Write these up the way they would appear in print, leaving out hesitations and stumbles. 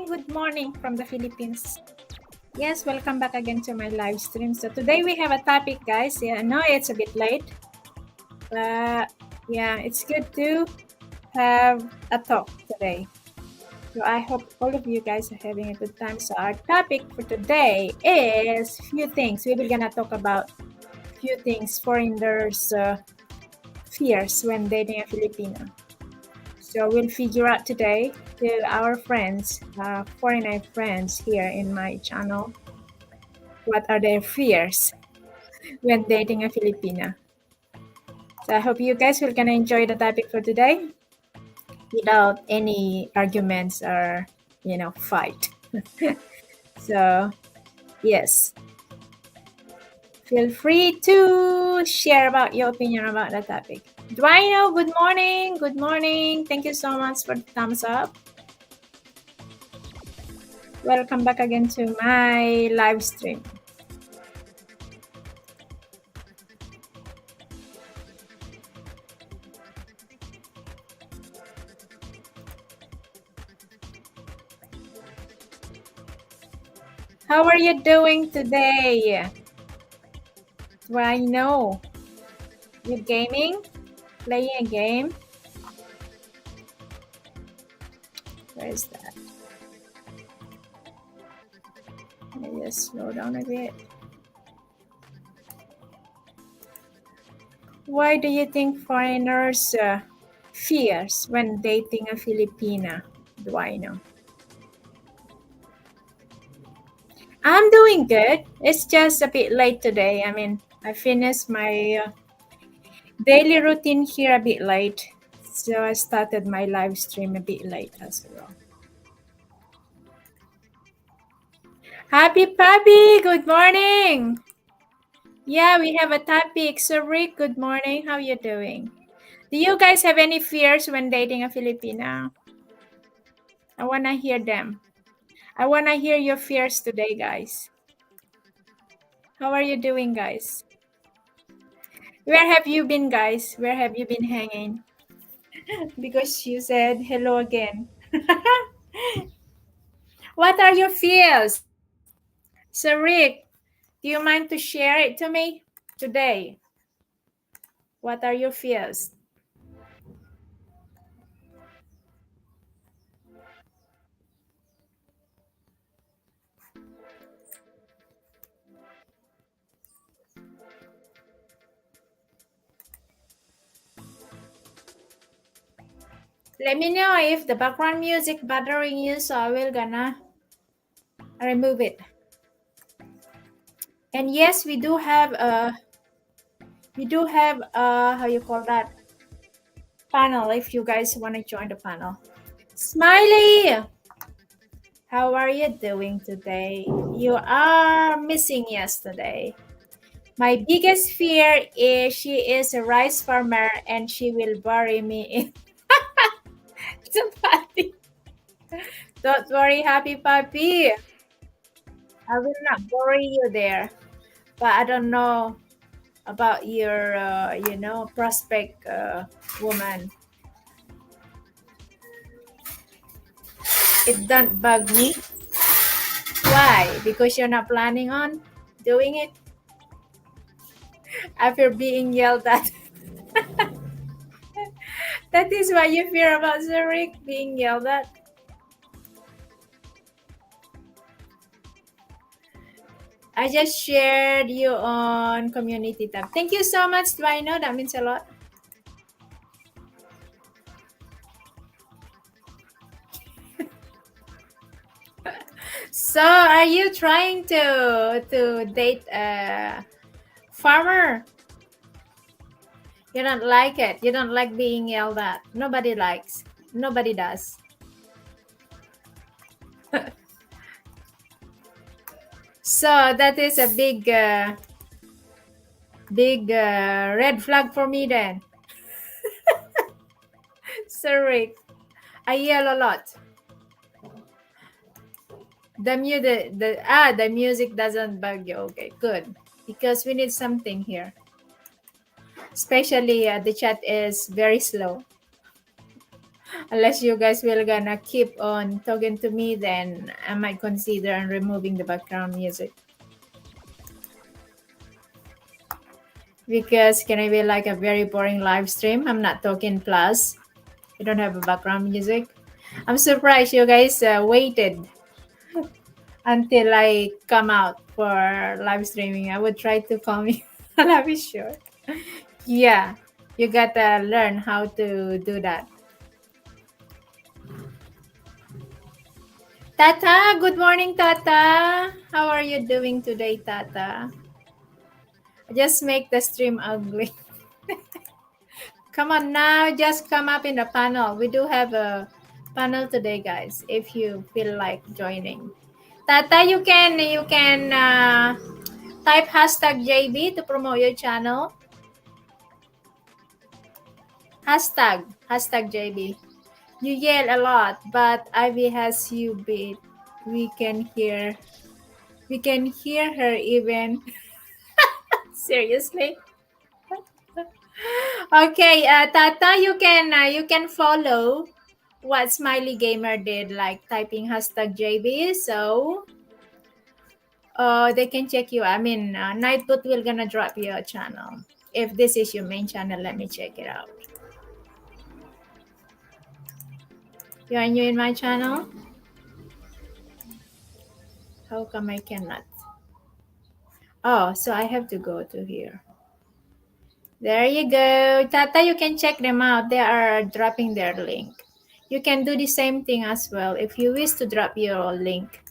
Good morning from the Philippines. Yes, welcome back again to my live stream. So today we have a topic, guys. Yeah, I know it's a bit late, but yeah, it's good to have a talk today. So I hope all of you guys are having a good time. So our topic for today is few things. We will gonna talk about few things foreigners' fears when dating a Filipino. So we'll figure out today to our friends, foreigner friends here in my channel, what are their fears when dating a Filipina. So I hope you guys will gonna enjoy the topic for today without any arguments or fight. So yes, feel free to share about your opinion about the topic. Dwayno, good morning. Good morning. Thank you so much for the thumbs up. Welcome back again to my live stream. How are you doing today? Dwayno, you gaming? Playing a game? Where is that? Let me just slow down a bit. Why do you think foreigners fears when dating a Filipina? Dwayno. I'm doing good. It's just a bit late today. I mean, I finished my daily routine here a bit late. So I started my live stream a bit late as well. Happy Papi, good morning. Yeah, we have a topic. So Rick, good morning. How you doing? Do you guys have any fears when dating a Filipina? I want to hear them. I want to hear your fears today, guys. How are you doing, guys? Where have you been, guys? Where have you been hanging? Because you said hello again. What are your fears? So Rick, do you mind to share it to me today? What are your fears? Let me know if the background music bothering you, so I will gonna remove it. And yes, we do have a how you call that, panel if you guys want to join the panel. Smiley, how are you doing today? You are missing yesterday. My biggest fear is she is a rice farmer and she will bury me in the paddy. Don't worry, happy puppy. I will not bury you there. But I don't know about your, prospect woman. It don't bug me. Why? Because you're not planning on doing it after being yelled at. That is why you fear about Zurich being yelled at. I just shared you on community tab. Thank you so much, Dino. That means a lot. So, are you trying to date a farmer? You don't like it. You don't like being yelled at. Nobody likes. Nobody does. So that is a big red flag for me then. Sorry, I yell a lot. The music doesn't bug you. Okay, good. Because we need something here. Especially the chat is very slow. Unless you guys will gonna keep on talking to me, then I might consider on removing the background music. Because can I be like a very boring live stream? I'm not talking plus. You don't have a background music. I'm surprised you guys waited until I come out for live streaming. I would try to call me live short. Yeah, you gotta learn how to do that. Tata, good morning, Tata. How are you doing today, Tata? Just make the stream ugly. Come on now, just come up in the panel. We do have a panel today, guys. If you feel like joining, Tata, you can type hashtag JB to promote your channel. Hashtag JB. You yell a lot, but Ivy has you beat. We can hear. We can hear her even. Seriously. Okay, Tata, you can follow what Smiley Gamer did, like typing hashtag JB. So they can check you. I mean, Nightbot will gonna drop your channel. If this is your main channel, let me check it out. You are new in my channel? How come I cannot? Oh, so I have to go to here. There you go. Tata, you can check them out. They are dropping their link. You can do the same thing as well if you wish to drop your link.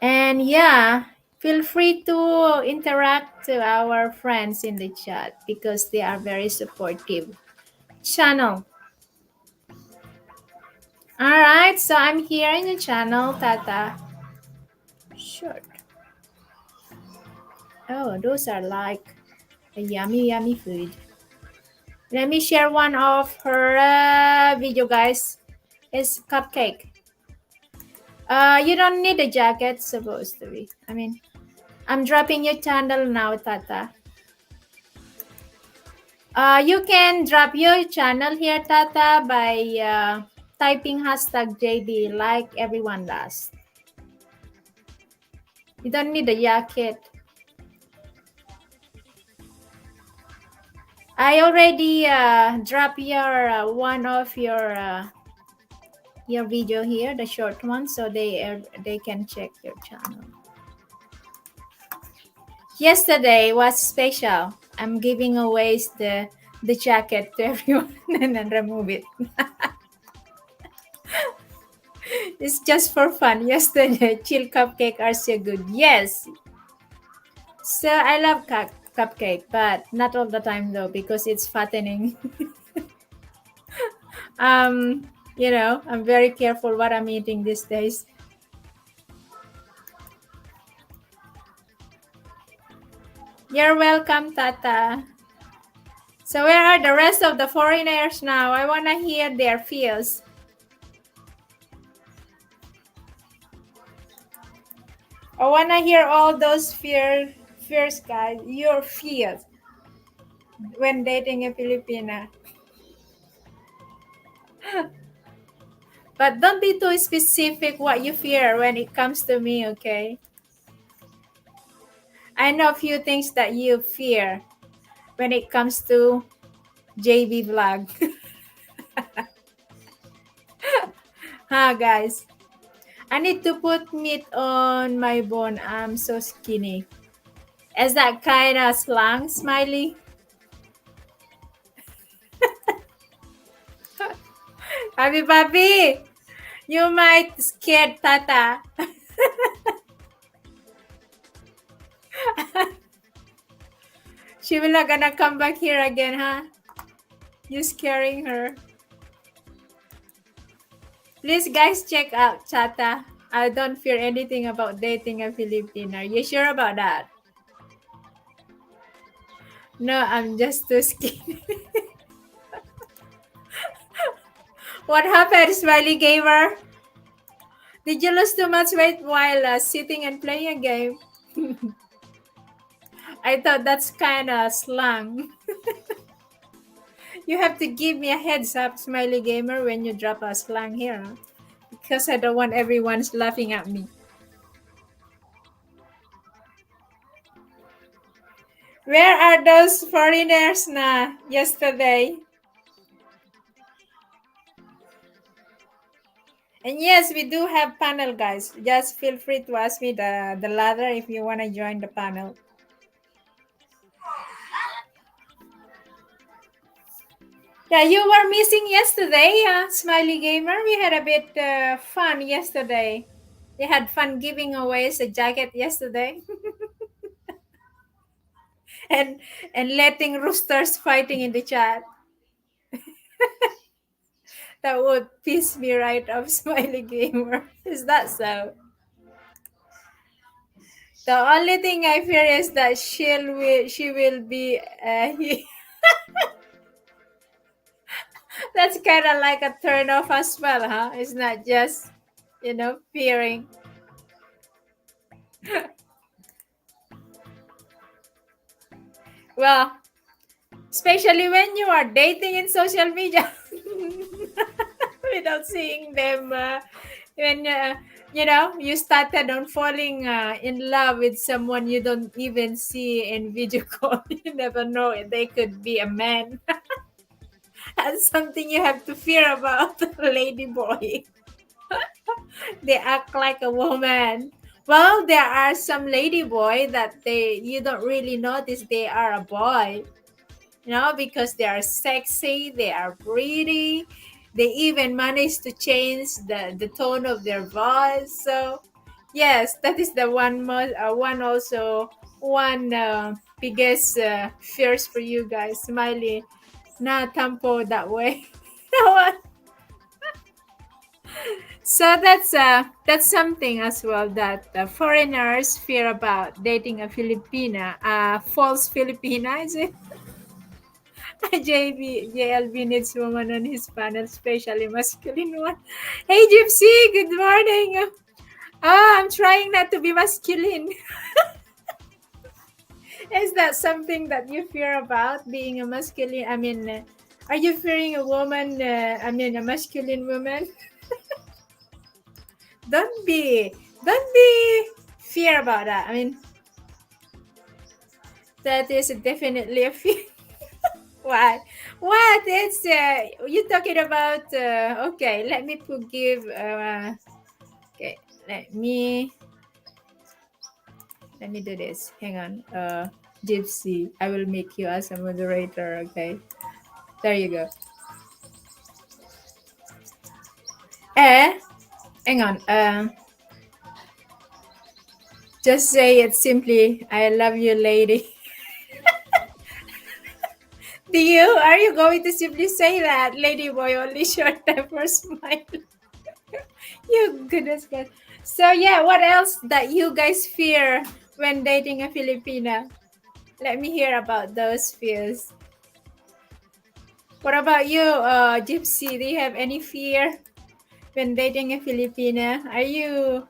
And yeah, feel free to interact to our friends in the chat because they are very supportive channel. All right, so I'm here in the channel, Tata. Sure. Oh, those are like a yummy food. Let me share one of her video, guys. It's cupcake. You don't need a jacket, supposed to be. I mean, I'm dropping your channel now, Tata. You can drop your channel here, Tata, by typing hashtag JD like everyone does. You don't need a jacket. I already dropped your one of your video here, the short one, so they can check your channel. Yesterday was special. I'm giving away the jacket to everyone and then remove it. It's just for fun. Yesterday, chill cupcake are so good. Yes. So I love cupcake, but not all the time though because it's fattening. I'm very careful what I'm eating these days. You're welcome, Tata. So where are the rest of the foreigners now? I want to hear their feels. I want to hear all those fears, guys. Your fears when dating a Filipina. But don't be too specific what you fear when it comes to me, okay? I know a few things that you fear when it comes to JB vlog. Huh, guys? I need to put meat on my bone. I'm so skinny. Is that kind of slang, Smiley? Happy Papi, you might scared Tata. She will not gonna come back here again, huh? You scaring her. Please, guys, check out Chata. I don't fear anything about dating a Filipino. Are you sure about that? No, I'm just too skinny. What happened, Smiley Gamer? Did you lose too much weight while sitting and playing a game? I thought that's kind of slang. You have to give me a heads up, Smiley Gamer, when you drop a slang here, huh? Because I don't want everyone's laughing at me. Where are those foreigners na yesterday? And yes, we do have panel, guys. Just feel free to ask me the ladder if you want to join the panel. Yeah, you were missing yesterday, Smiley Gamer. We had a bit fun yesterday. We had fun giving away a jacket yesterday. and letting roosters fighting in the chat. That would piss me right off, Smiley Gamer. Is that so? The only thing I fear is that she will be that's kind of like a turn off as well, huh? It's not just fearing. Well, especially when you are dating in social media without seeing them when you started on falling in love with someone you don't even see in video call. You never know, they could be a man. That's something you have to fear about. Lady boy, they act like a woman. Well, there are some lady boy that you don't really notice they are a boy, because they are sexy, they are pretty, they even manage to change the tone of their voice. So yes, that is the one also one biggest fears for you guys. Smiley, na tampo that way. So that's something as well that foreigners fear about dating a Filipina, false Filipina, is it? JLB needs woman on his panel, especially masculine one. Hey Gypsy, good morning. I'm trying not to be masculine. Is that something that you fear about, being a masculine? I mean, are you fearing a woman? A masculine woman? Don't be fear about that. I mean, that is definitely a fear. What? What? It's you talking about? Okay, let me give. Okay, let me do this. Hang on. Gypsy, I will make you as a moderator. Okay, there you go. Hang on. Just say it simply. I love you, lady. Are you going to simply say that, lady boy? Only short time for smile. You goodness God. So yeah, what else that you guys fear when dating a Filipina? Let me hear about those fears. What about you, Gypsy? Do you have any fear when dating a Filipina? Are you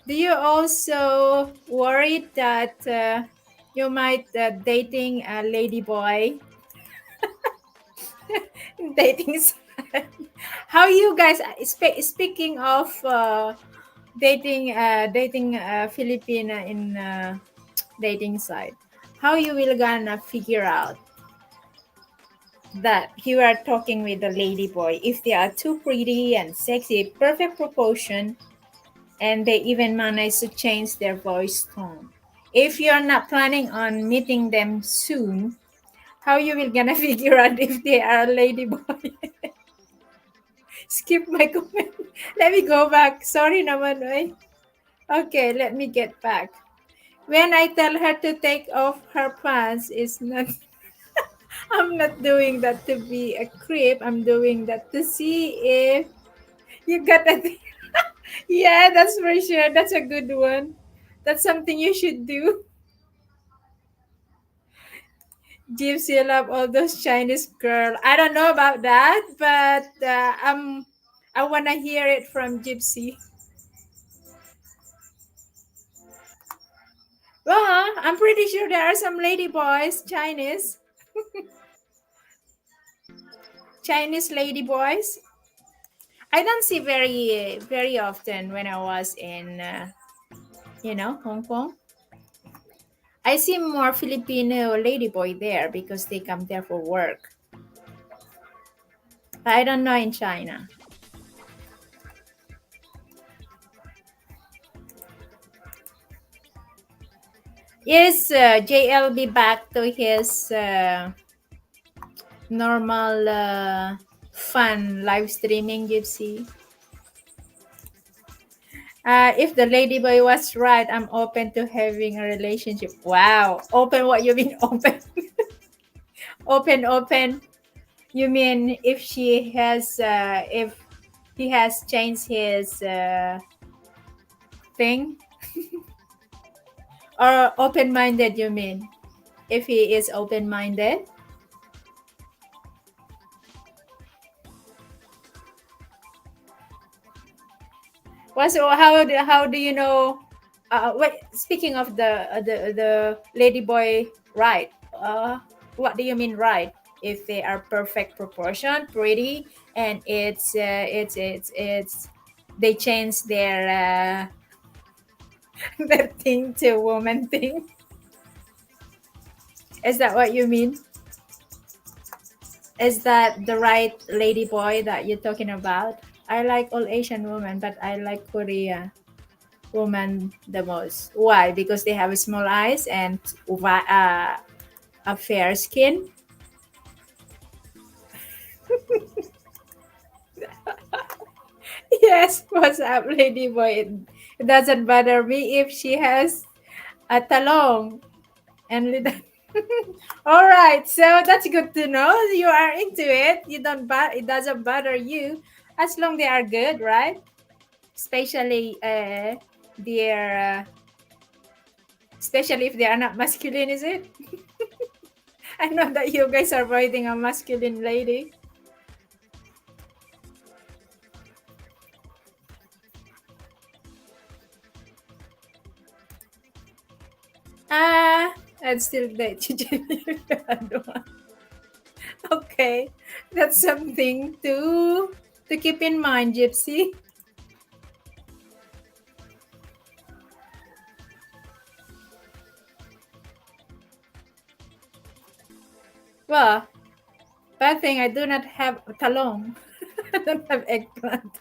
do you also worried that you might dating a lady boy dating side? How you guys speaking of dating Filipina in dating side? How you will gonna figure out that you are talking with a lady boy if they are too pretty and sexy, perfect proportion, and they even manage to change their voice tone? If you're not planning on meeting them soon, how you will gonna figure out if they are a lady boy? Skip my comment. Let me go back. Sorry naman, eh. Okay, let me get back. When I tell her to take off her pants, is not I'm not doing that to be a creep. I'm doing that to see if you got that. Yeah, that's for sure. That's a good one. That's something you should do. Gypsy, you love all those Chinese girl. I don't know about that, but I wanna hear it from Gypsy. Well, I'm pretty sure there are some lady boys, Chinese lady boys. I don't see very often when I was in Hong Kong. I see more Filipino ladyboy there because they come there for work. I don't know in China. Is JLB back to his normal fun live streaming, Gypsy? If the ladyboy was right, I'm open to having a relationship. Wow. Open, what you mean open? Open. You mean if if he has changed his thing? Or open minded, you mean? If he is open minded? How do you know? Wait, speaking of the lady boy, right? What do you mean, right? If they are perfect proportion, pretty, and it's they change their their thing to woman thing. Is that what you mean? Is that the right lady boy that you're talking about? I like all Asian women, but I like Korea woman the most. Why? Because they have small eyes and a fair skin. Yes, what's up, lady boy? It doesn't bother me if she has a talong and little. All right, so that's good to know. You are into it. You don't it doesn't bother you as long they are good, right? Especially their especially if they are not masculine, is it? I know that you guys are avoiding a masculine lady. Ah, I'd still date you. Okay, that's something to keep in mind, Gypsy. Well, bad thing I do not have talong. I don't have eggplant.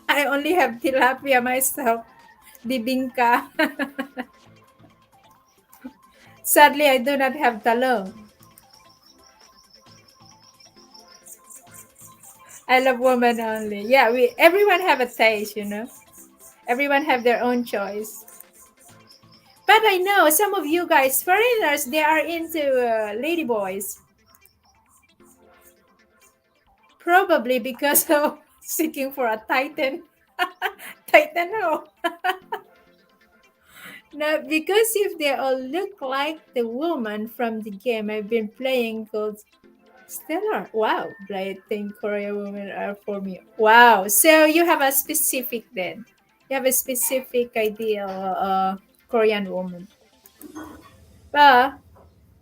I only have tilapia myself. Bibingka. Sadly, I do not have talong. I love woman only. Yeah, we everyone have a taste. Everyone have their own choice. But I know some of you guys, foreigners, they are into ladyboys. Probably because of seeking for a titan. Titan, no. No, because if they all look like the woman from the game I've been playing called Stellar. Wow, I think Korean women are for me. Wow. So you have a specific then. You have a specific ideal Korean woman. But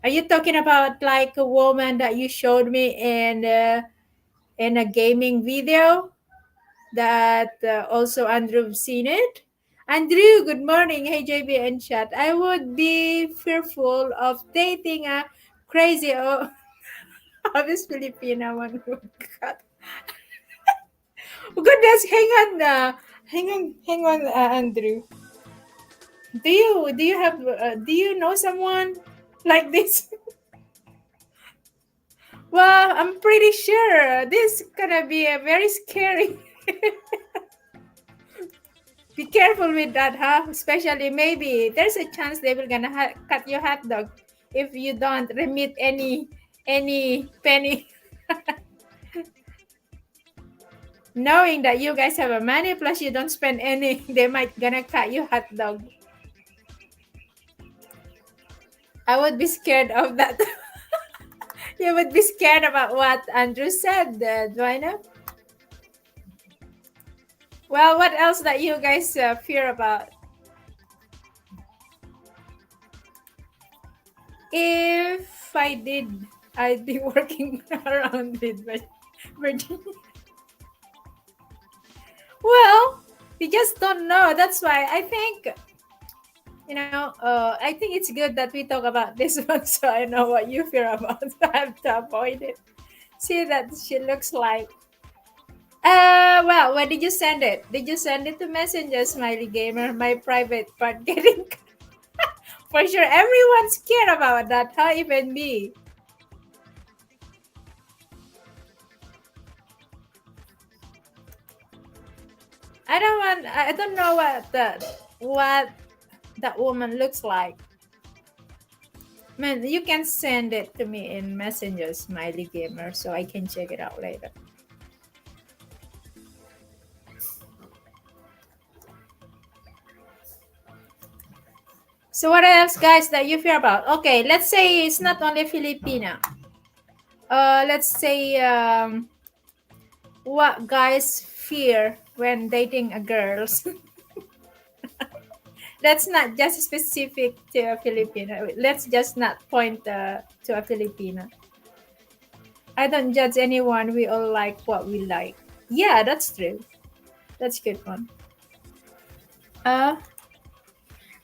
are you talking about like a woman that you showed me in a gaming video that also Andrew seen it? Andrew, good morning. Hey JB and chat. I would be fearful of dating a crazy obvious Filipina one who got. Oh, goodness, hang on, Andrew. Do you know someone like this? Well, I'm pretty sure this gonna be a very scary. Be careful with that, huh? Especially maybe there's a chance they will gonna cut your hot dog if you don't remit any penny. Knowing that you guys have a money plus you don't spend any, they might gonna cut you hot dog. I would be scared of that. You would be scared about what Andrew said, do I know? Well, what else that you guys fear about? If I did, I'd be working around with Virginia. Well, we just don't know. That's why I think, I think it's good that we talk about this one so I know what you fear about. So I have to avoid it. See that she looks like. Well, when did you send it? Did you send it to Messenger, Smiley Gamer? My private part getting. For sure, everyone's scared about that, huh? Even me. I don't know what that woman looks like. Man, you can send it to me in Messenger, Smiley Gamer, so I can check it out later. So what else, guys, that you fear about? Okay, let's say it's not only Filipina. Let's say what guys fear when dating a girls. That's not just specific to a Filipino. Let's just not point to a Filipino. I don't judge anyone. We all like what we like. Yeah, that's true. That's a good one. Uh,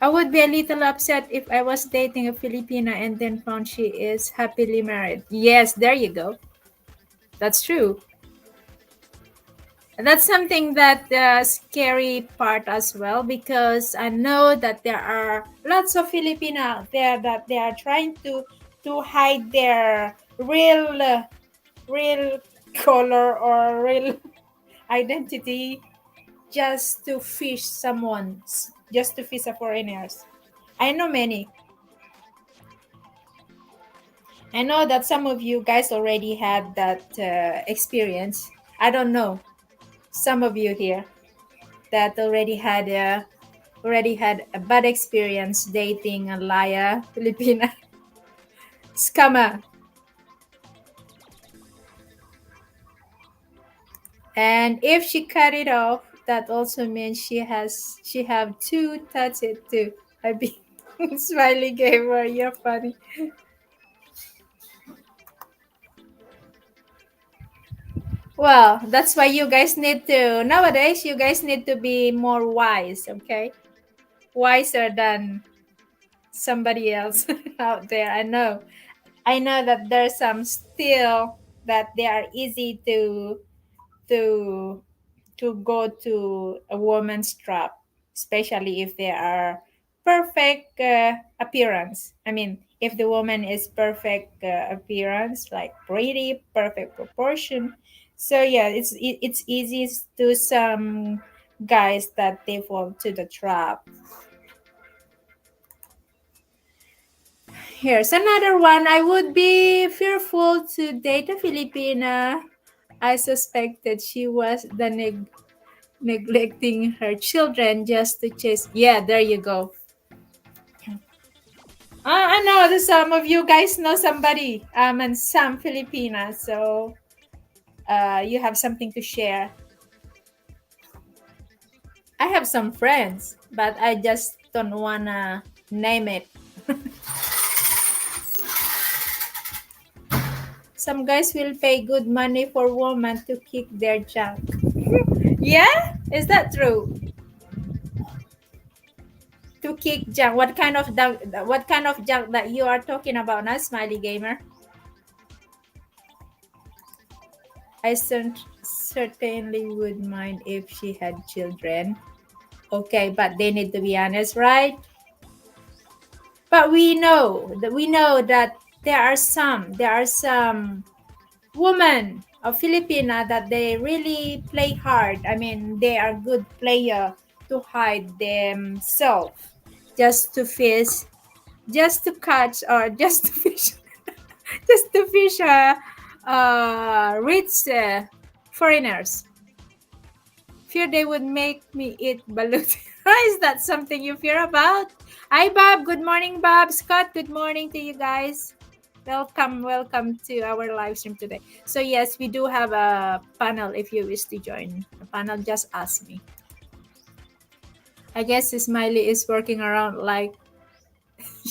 I would be a little upset if I was dating a Filipina and then found she is happily married. Yes, there you go. That's true. That's something that the scary part as well because I know that there are lots of Filipino out there that they are trying to hide their real color or real identity just to fish someone's just to fish a foreigners. I know many. I know that some of you guys already had that experience. I don't know. Some of you here that already had a bad experience dating a Laya Filipina scammer. And if she cut it off, that also means she have two tattooed too. I be smiley gamer, you're funny. Well, that's why you guys need to nowadays you guys need to be more wise, okay? Wiser than somebody else out there. I know that there's some still that they are easy to to go to a woman's trap, especially if they are perfect appearance. I mean, if the woman is perfect appearance, like pretty, perfect proportion. So yeah, it's easy to some guys that they fall to the trap. Here's another one. I would be fearful to date a Filipina. I suspected she was the neglecting her children just to chase. Yeah, there you go. I know that some of you guys know somebody, and some Filipina, so you have something to share. I have some friends, but I just don't wanna name it. Some guys will pay good money for women to kick their junk. Yeah, is that true? To kick junk. What kind of junk that you are talking about now, Smiley Gamer? I certainly would mind if she had children. Okay, but they need to be honest, right? But we know that there are some women of Filipina that they really play hard. I mean, they are good player to hide themselves just to fish, just to catch, or just to fish, just to fish rich foreigners. Fear they would make me eat balut. Is that something you fear about? Hi, Bob. Good morning, Bob. Scott, good morning to you guys. Welcome to our live stream today. So, yes, we do have a panel if you wish to join. The panel, just ask me. I guess Smiley is working around like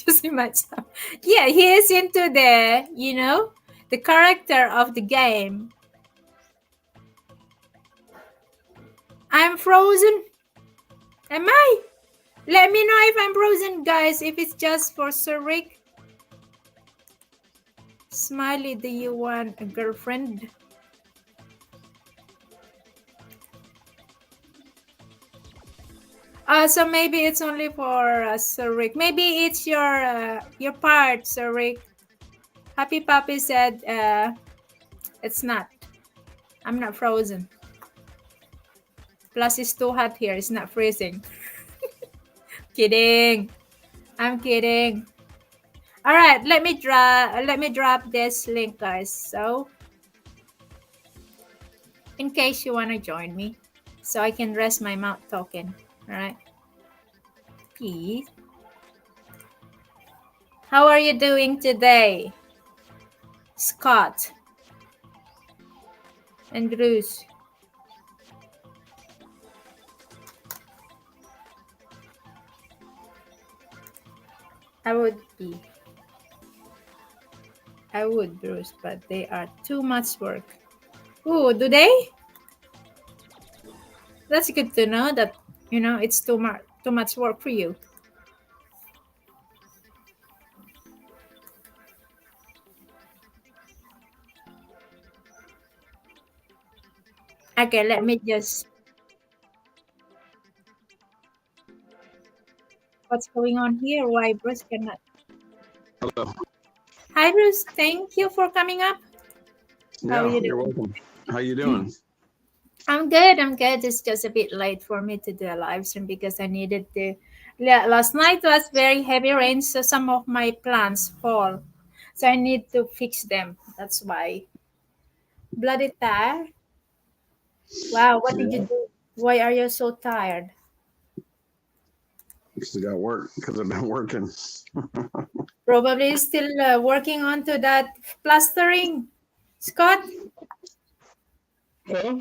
using myself. Yeah, he is into the character of the game. I'm frozen. Am I? Let me know if I'm frozen, guys. If it's just for Sir Rick. Smiley, do you want a girlfriend? So maybe it's only for Sir Rick. Maybe it's your part, Sir Rick. Happy Puppy said it's not. I'm not frozen. Plus it's too hot here. It's not freezing. Kidding. I'm kidding. All right, let me drop this link, guys. So in case you want to join me, so I can rest my mouth talking. All right. Peace. How are you doing today, Scott and Bruce? I would be. I would, Bruce, but they are too much work. Ooh, do they? That's good to know that it's too much work for you. Okay, let me just. What's going on here? Why Bruce cannot? Hello. Hi, Bruce. Thank you for coming up. How are Yeah, you you're doing? welcome. How you doing? I'm good. I'm good. It's just a bit late for me to do a live stream because I needed to. Yeah, last night was very heavy rain, so some of my plants fall. So I need to fix them. That's why. Bloody tired. Wow, what did you Yeah, do? Why are you so tired? still got work because I've been working. Probably still working onto that plastering. Scott, Huh?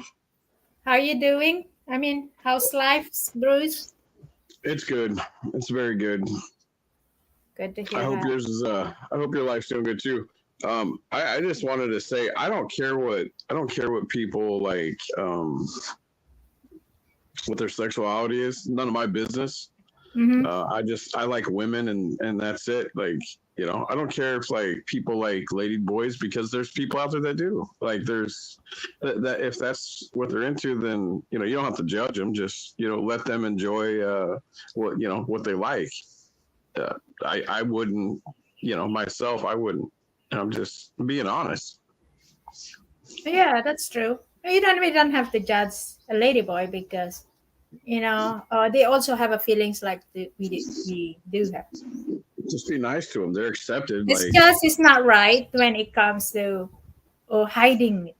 how are you doing? I mean, how's life, Bruce? It's good. It's very good. Good to I hear hope that. yours is. I hope your life's doing good too. I just wanted to say I don't care what people like what their sexuality is. None of my business. Mm-hmm. I like women and that's it. Like I don't care if like people like lady boys because there's people out there that do. Like there's that if that's what they're into, then you don't have to judge them. Just let them enjoy what they like. I wouldn't myself I wouldn't. I'm just being honest. Yeah, that's true. We don't have to judge a ladyboy because they also have a feelings like we do have. Just be nice to them. They're accepted. It's Like just it's not right when it comes to hiding it.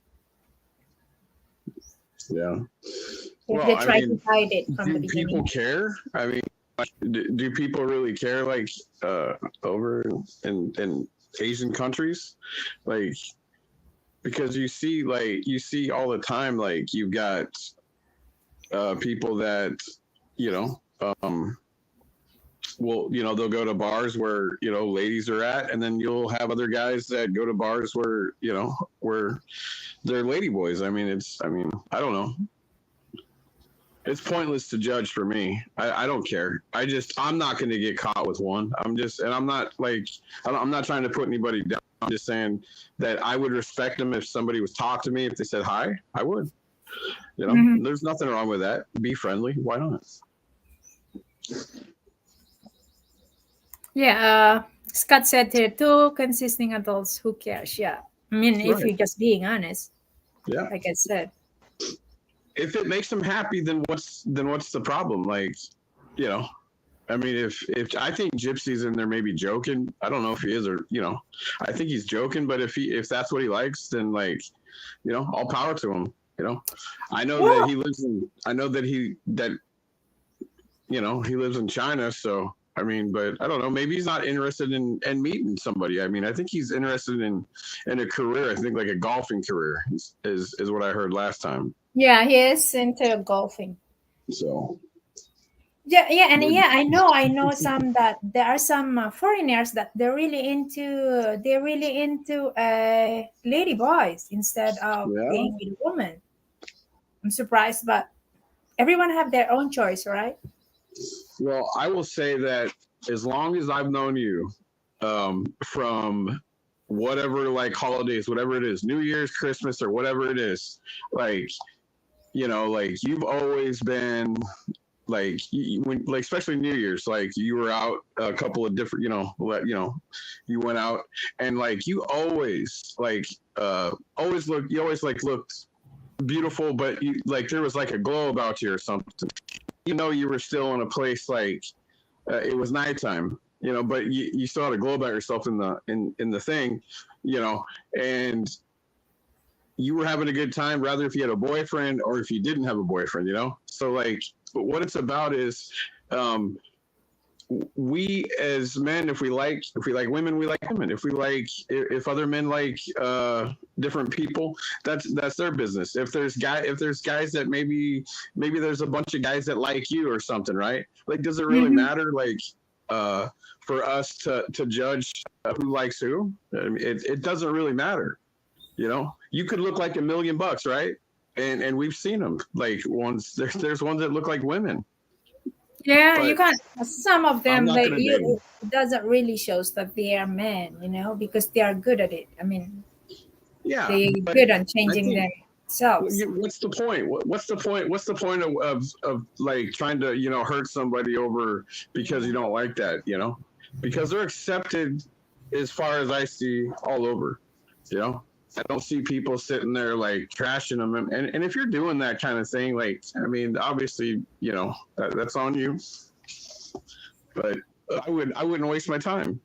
yeah. If Well, they I try mean, to hide it from the do people beginning. care? I mean. do people really care like over in Asian countries, like because you see all the time like you've got people that you know well, they'll go to bars where, ladies are at, and then you'll have other guys that go to bars where, where they're lady boys. I mean, I don't know. It's pointless to judge for me. I don't care. I'm not going to get caught with one. I'm not like, I'm not trying to put anybody down. I'm just saying that I would respect them if somebody was talk to me. If they said hi, I would. There's nothing wrong with that. Be friendly. Why not? Yeah, Scott said here, two consisting adults, who cares? Yeah. I mean, if Right. you're just being honest, Yeah. like I said. If it makes them happy, then what's the problem? Like, I mean, if I think Gypsy's in there maybe joking. I don't know if he is or I think he's joking. But if that's what he likes, then like, all power to him. I know that he lives in. I know that he lives in China. So I mean, but I don't know. Maybe he's not interested in meeting somebody. I mean, I think he's interested in a career. I think like a golfing career is what I heard last time. Yeah, he is into golfing. So. Yeah, I know some that there are some foreigners that they're really into lady boys instead of being with a woman. I'm surprised, but everyone have their own choice, right? Well, I will say that as long as I've known you, from whatever like holidays, whatever it is, New Year's, Christmas, or whatever it is, like like you've always been. Like when, like especially New Year's, like you were out a couple of different, you went out and like you always like looked beautiful, but you like there was like a glow about you or something. You were still in a place like it was nighttime, but you still had a glow about yourself in the thing, and you were having a good time, rather if you had a boyfriend or if you didn't have a boyfriend, So like. But what it's about is we as men, if we like women, we like women. If other men like different people, that's their business. If there's guys that maybe there's a bunch of guys that like you or something, right? Like, does it really matter? Like for us to judge who likes who? I mean, it doesn't really matter. You could look like $1 million, right? And we've seen them like ones. There's ones that look like women. Yeah, but you can't. Some of them it doesn't really shows that they are men, because they are good at it. I mean, they're good on changing themselves. What's the point? What's the point? What's the point of like trying to hurt somebody over because you don't like that? Because they're accepted as far as I see all over. I don't see people sitting there like trashing them, and if you're doing that kind of thing, like I mean, obviously, that's on you. But I wouldn't waste my time.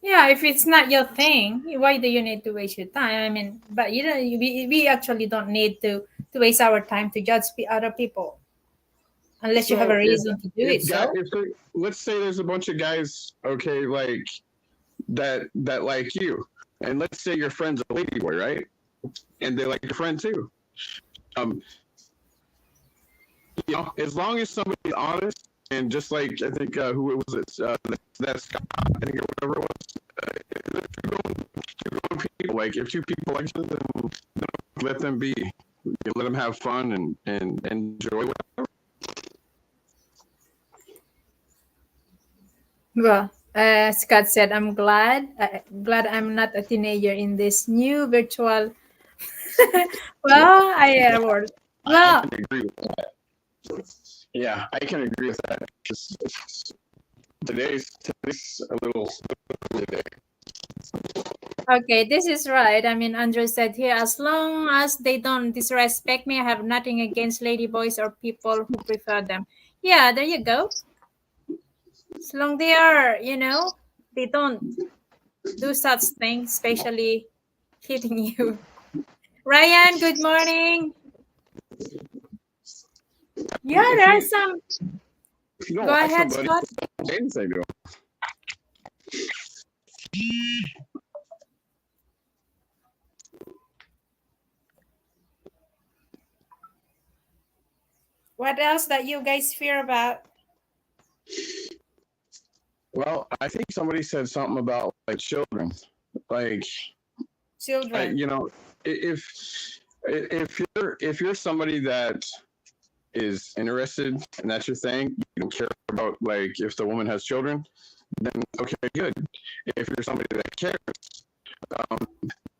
Yeah, if it's not your thing, why do you need to waste your time? I mean, but we actually don't need to waste our time to judge other people, unless you have a reason to do it. Let's say there's a bunch of guys, okay, like that like you. And let's say your friend's a lady boy, right? And they like your friend too. As long as somebody's honest and just like I think who was it? That's Scott, I think or whatever it was. People, like if two people like each other, then let them be. Let them have fun and enjoy whatever. Well. Scott said, "I'm glad I'm not a teenager in this new virtual." Well, I can agree with that. Yeah, I can agree with that. Today's a little today. Okay, this is right. I mean, Andrew said here, as long as they don't disrespect me, I have nothing against ladyboys or people who prefer them. Yeah, there you go. As long they are, they don't do such things, especially hitting you. Ryan, good morning. Yeah, there are some. If you don't Go like ahead, somebody, Scott. don't say anything to them. What else that you guys fear about? Well, I think somebody said something about like children, like Children. you know, if you're somebody that is interested and that's your thing, you don't care about like if the woman has children, then okay, good. If you're somebody that cares, um,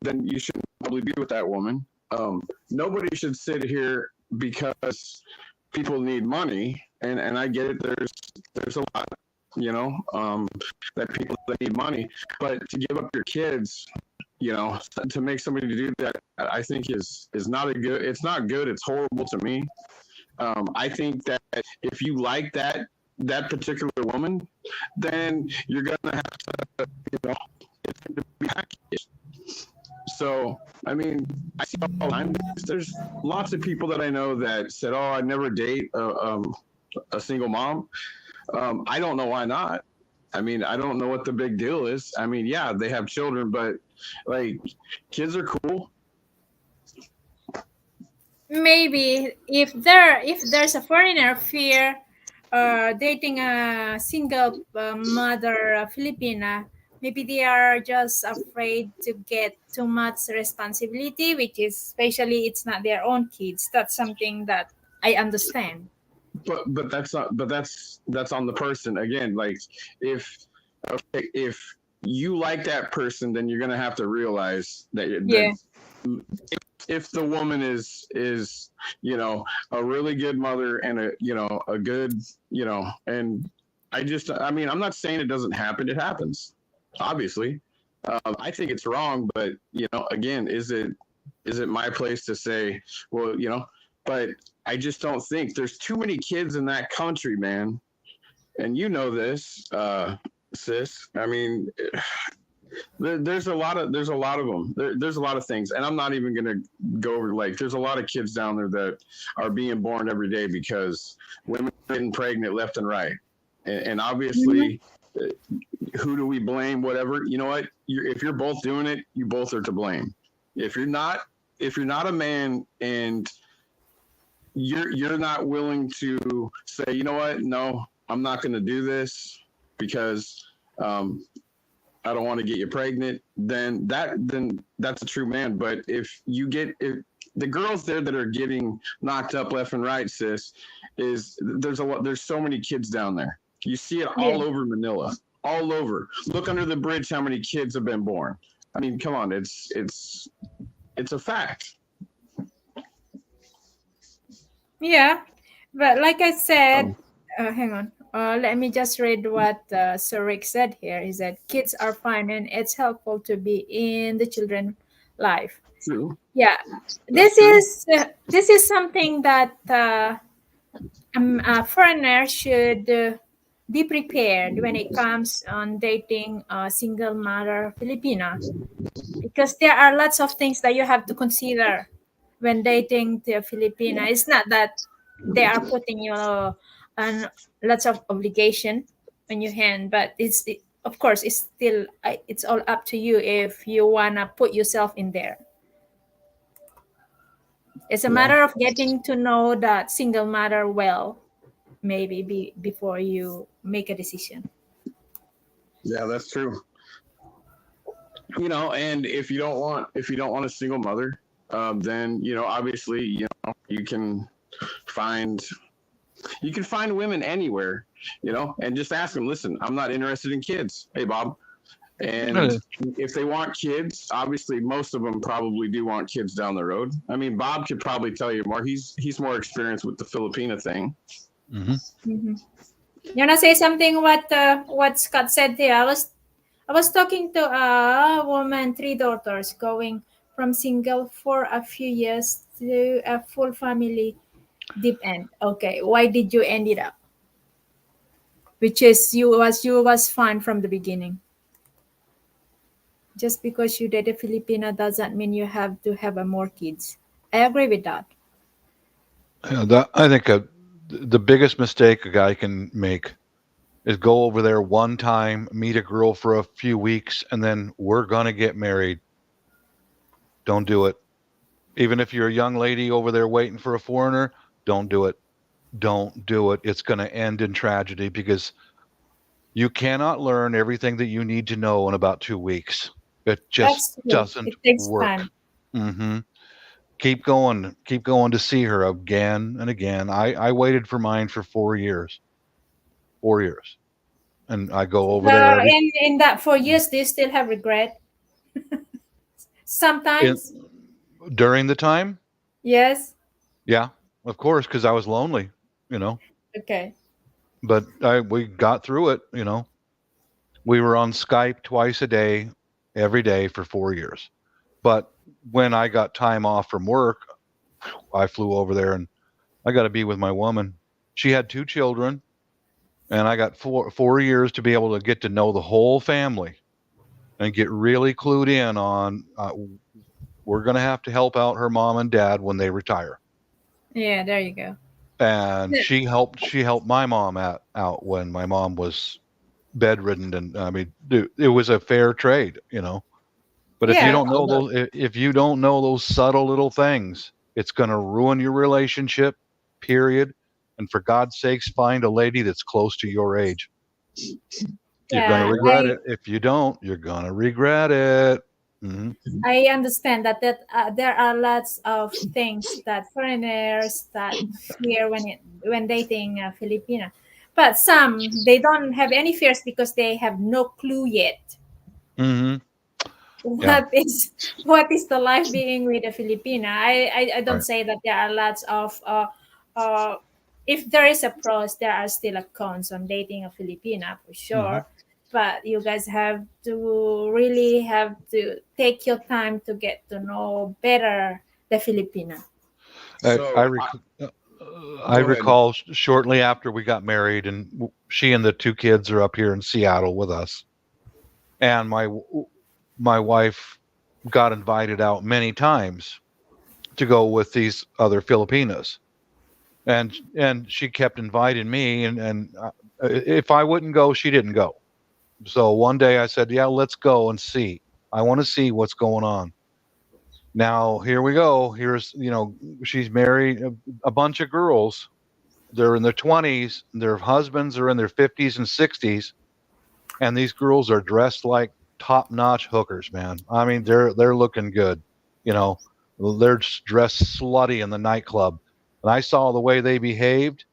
then you should probably be with that woman. Nobody should sit here because people need money, and I get it. There's a lot, that people that need money, but to give up your kids, to make somebody do that, I think is not a good. It's not good. It's horrible to me. I think that if you like that particular woman, then you're gonna have to, it's gonna be packaged. So, I mean, I see all the time. There's lots of people that I know that said, "Oh, I never date a single mom." I don't know why not. I mean, I don't know what the big deal is. I mean, yeah, they have children, but like, kids are cool. Maybe if there's a foreigner fear dating a single mother Filipina, maybe they are just afraid to get too much responsibility, which is especially it's not their own kids. That's something that I understand. But that's not. But that's on the person again. Like, if okay, if you like that person, then you're gonna have to realize Yeah. that if the woman is a really good mother and a good and I mean, I'm not saying it doesn't happen. It happens, obviously. I think it's wrong, but again, is it my place to say, well, but I just don't think there's too many kids in that country, man. And you know this, sis. I mean, there's a lot of them. There's a lot of things, and I'm not even gonna go over like there's a lot of kids down there that are being born every day because women are getting pregnant left and right, and Mhm. obviously, who do we blame? Whatever, you know what? If you're both doing it, you both are to blame. If you're not, if you're not a man and you're not willing to say, you know what? No, I'm not going to do this because um, I don't want to get you pregnant. Then that's a true man. But if the girls there that are getting knocked up left and right, sis, there's so many kids down there. You see it Yeah. all over Manila, all over. Look under the bridge, how many kids have been born. I mean, come on, it's a fact. Yeah, but like I said, Um, hang on. Let me just read what Sir Rick said here. He said, "Kids are fine, and it's helpful to be in the children' life." true. Yeah, That's true. this is something that a foreigner should be prepared when it comes on dating a single mother Filipina, because there are lots of things that you have to consider when dating to a Filipina. It's not that they are putting you on lots of obligation on your hand, but of course it's still it's all up to you if you wanna put yourself in there. It's a Yeah, matter of getting to know that single mother well, maybe before you make a decision. yeah, that's true. And if you don't want a single mother, then obviously find you can find women anywhere, and just ask them, listen, I'm not interested in kids, hey Bob. And if they want kids, obviously most of them probably do want kids down the road. I mean, Bob could probably tell you more. He's more experienced with the Filipina thing. Mm-hmm. You wanna say something? What Scott said here? I was talking to a woman, three daughters, going from single for a few years to a full family deep end. Okay, why did you end it up? Which is you was fine from the beginning. Just because you dated Filipina doesn't mean you have to have a more kids. I agree with that. Yeah, that I think The biggest mistake a guy can make is go over there one time, meet a girl for a few weeks, and then we're gonna get married. Don't do it. Even if you're a young lady over there waiting for a foreigner, don't do it. Don't do it. It's going to end in tragedy because you cannot learn everything that you need to know in about 2 weeks. It just That's true. doesn't It takes work. time. hmm Keep going to see her again and again. I waited for mine for 4 years, 4 years, and I go over there every In that 4 years, do you still have regret? in, Sometimes, during the time. yes. Yeah, of course, because I was lonely, you know. Okay. But we got through it, you know. We were on Skype twice a day, every day for 4 years. But when I got time off from work, I flew over there and I got to be with my woman. She had 2 children, and I got 4 years to be able to get to know the whole family and get really clued in on. We're going to have to help out her mom and dad when they retire. Yeah, there you go. And Yeah, she helped my mom out when my mom was bedridden, and I mean, dude, it was a fair trade, you know. But if you yeah, don't know those, if you don't know those subtle little things, it's going to ruin your relationship. Period. And for God's sakes, find a lady that's close to your age. You're going to yeah. regret it. If you don't, you're going to regret it. hmm I understand that there are lots of things that foreigners that fear when dating a Filipina, but some they don't have any fears because they have no clue yet hmm Yeah. what is what is the life being with a Filipina. I don't Right. say that there are lots of if there is a pros, there are still a cons on dating a Filipina for hmm sure. But you guys have to really have to take your time to get to know better the Filipina. I, I, So rec- uh, I go ahead. recall shortly after we got married, and she and the 2 kids are up here in Seattle with us. And my wife got invited out many times to go with these other Filipinas, and she kept inviting me, and if I wouldn't go, she didn't go. So one day I said, "Yeah, let's go and see. I want to see what's going on." Now here we go. Here's she's married a bunch of girls. They're in their 20s. Their husbands are in their 50s and 60s, and these girls are dressed like top-notch hookers, man. I mean, they're looking good. You know, they're dressed slutty in the nightclub. And I saw the way they behaved,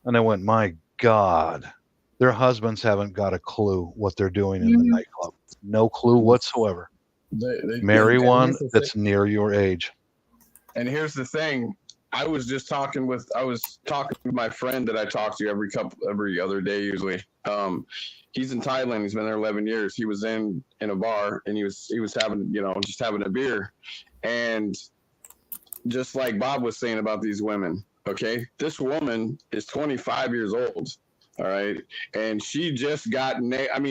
and I went, "My God, their husbands haven't got a clue what they're doing in the Mhm. nightclub. No clue whatsoever. Marry And one that's near your age." here's the thing. I was talking with my friend that I talk to every other day usually. He's in Thailand. He's been there 11 years. He was in a bar and he was having just having a beer, and just like Bob was saying about these women. Okay, this woman is 25 years old. All right, and she just got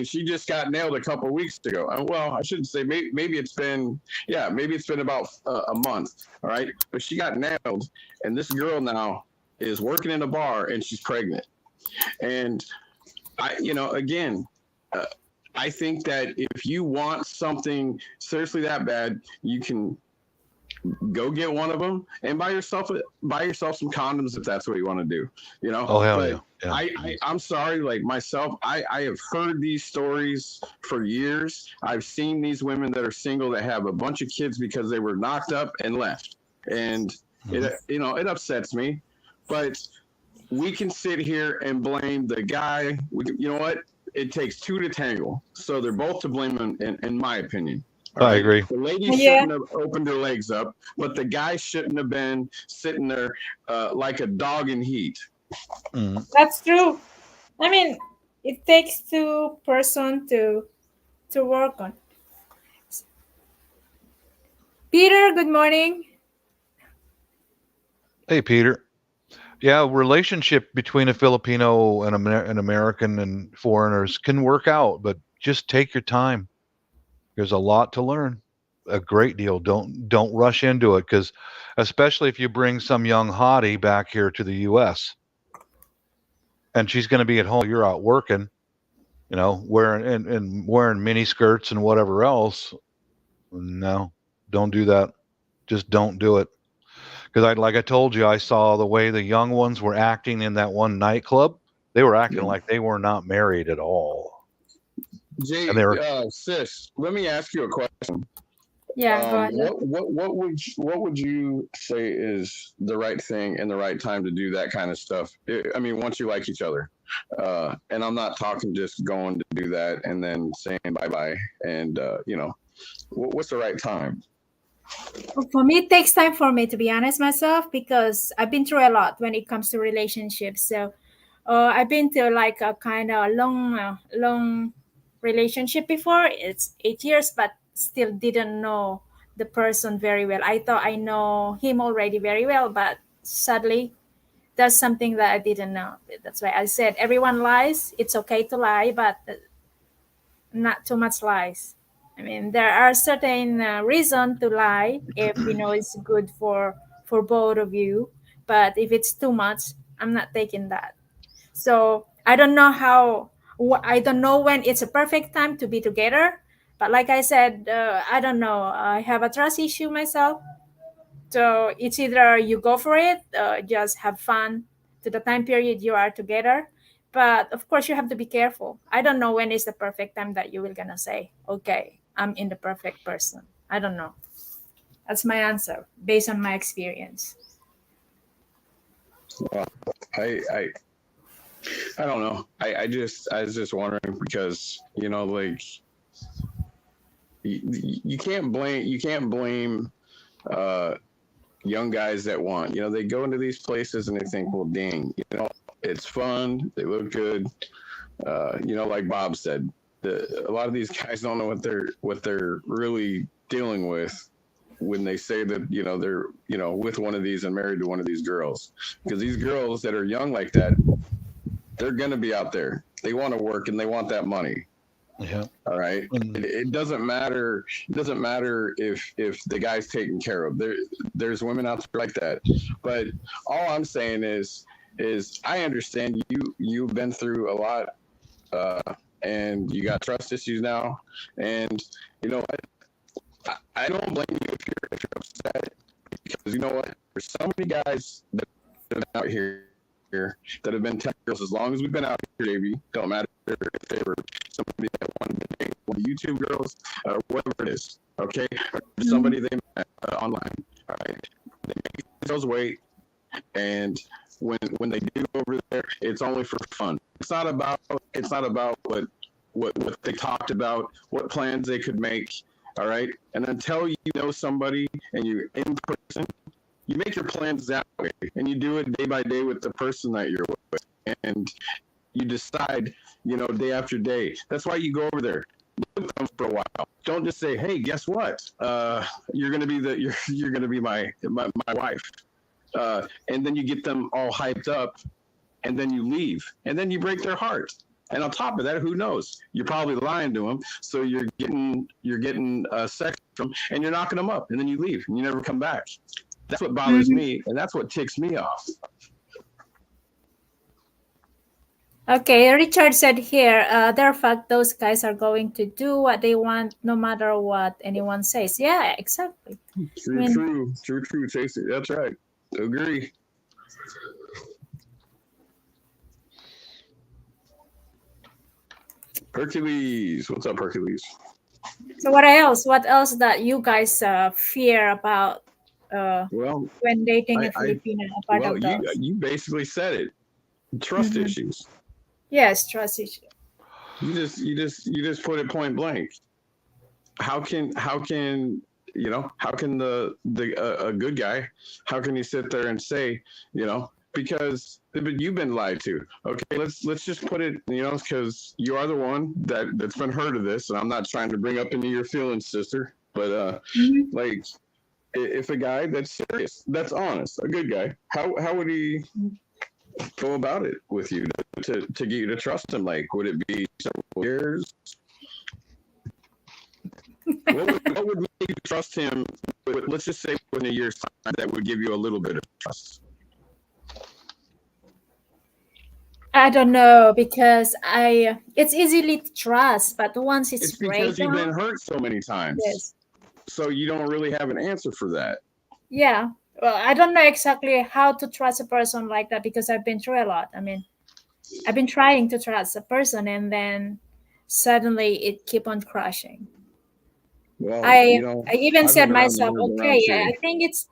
she just got nailed a couple weeks ago. Well, I shouldn't say. Maybe it's been maybe it's been about a month. All right, but she got nailed, and this girl now is working in a bar and she's pregnant. And again, uh, I think that if you want something seriously that bad, you can go get one of them and buy yourself some condoms if that's what you want to do, Oh hell but yeah, yeah. I'm sorry, like myself, I have heard these stories for years. I've seen these women that are single that have a bunch of kids because they were knocked up and left, and Mhm. it upsets me. But we can sit here and blame the guy. You know what, it takes two to tangle, so they're both to blame in my opinion. All I right. agree. The lady Yeah, shouldn't have opened her legs up, but the guy shouldn't have been sitting there like a dog in heat. Mhm. that's true. I mean, it takes two person to work on. Peter, good morning. Hey Peter. Yeah, relationship between a Filipino and an American and foreigners can work out, but just take your time. There's a lot to learn, a great deal. Don't rush into it, because especially if you bring some young hottie back here to the U.S., and she's going to be at home. You're out working, wearing and wearing mini skirts and whatever else. No, don't do that. Just don't do it. Because like I told you, I saw the way the young ones were acting in that one nightclub. They were acting like they were not married at all. Jay, And they were, sis, let me ask you a question. Yeah, go ahead. What would you say is the right thing and the right time to do that kind of stuff? I mean, once you like each other, and I'm not talking just going to do that and then saying bye bye. And what's the right time? For me, it takes time for me to be honest myself because I've been through a lot when it comes to relationships. So I've been to like a kind of long relationship before. It's 8 years, but still didn't know the person very well. I thought I know him already very well, but sadly, that's something that I didn't know. That's why I said everyone lies. It's okay to lie, but not too much lies. I mean, there are certain reason to lie if you know it's good for both of you. But if it's too much, I'm not taking that. So I don't know I don't know when it's a perfect time to be together. But like I said, I don't know. I have a trust issue myself. So it's either you go for it, just have fun to the time period you are together. But of course, you have to be careful. I don't know when is the perfect time that you will gonna say, okay, I'm in the perfect person. I don't know. That's my answer based on my experience. Well, I don't know. I was just wondering because like you can't blame young guys that want. They go into these places and they think, well, dang, it's fun. They look good. Like Bob said, a lot of these guys don't know what they're really dealing with when they say that they're with one of these and married to one of these girls, because these girls that are young like that, they're going to be out there. They want to work and they want that money. yeah. All right. It doesn't matter. It doesn't matter if the guy's taken care of. There's women out there like that. But all I'm saying is I understand you've been through a lot, and you got trust issues now. And you know what? I don't blame you if you're upset, because you know what? There's so many guys that have been out here that have been telling girls as long as we've been out here, baby. Don't matter if they were somebody that wanted to date one of the YouTube girls, whatever it is, okay? Or somebody they met online, all right? They make girls wait, and when they do over there, it's only for fun. It's not about what they talked about, what plans they could make, all right? And until you know somebody and you're in person, you make your plans that way, and you do it day by day with the person that you're with, and you decide, day after day. That's why you go over there, live with them for a while. Don't just say, "Hey, guess what? You're gonna be you're gonna be my wife," and then you get them all hyped up, and then you leave, and then you break their heart. And on top of that, who knows? You're probably lying to them, so you're getting sex from them, and you're knocking them up, and then you leave, and you never come back. That's what bothers me, and that's what ticks me off. Okay, Richard said here, their fact those guys are going to do what they want no matter what anyone says. Yeah, exactly. True, Chasey. That's right. Agree. Hercules. What's up, Hercules? So what else? What else that you guys fear about when dating a Filipino? You basically said it. Trust issues. Yes, trust issue. You just put it point blank. How can a good guy, how can he sit there and say, because you've been lied to. Okay, let's just put it, because you are the one that's been heard of this, and I'm not trying to bring up any of your feelings, sister, but like, if a guy that's serious, that's honest, a good guy, how would he go about it with you to get you to trust him? Like, would it be several years? what would make you trust him? Let's just say within a year's time, that would give you a little bit of trust. I don't know because it's easily to trust, but once it's It's because you've breakdown, been hurt so many times. yes, So you don't really have an answer for that. yeah. Well, I don't know exactly how to trust a person like that because I've been through a lot. I mean, I've been trying to trust a person and then suddenly it keep on crashing. Well, I I even I've said been around the myself, merry okay, around too. I think it's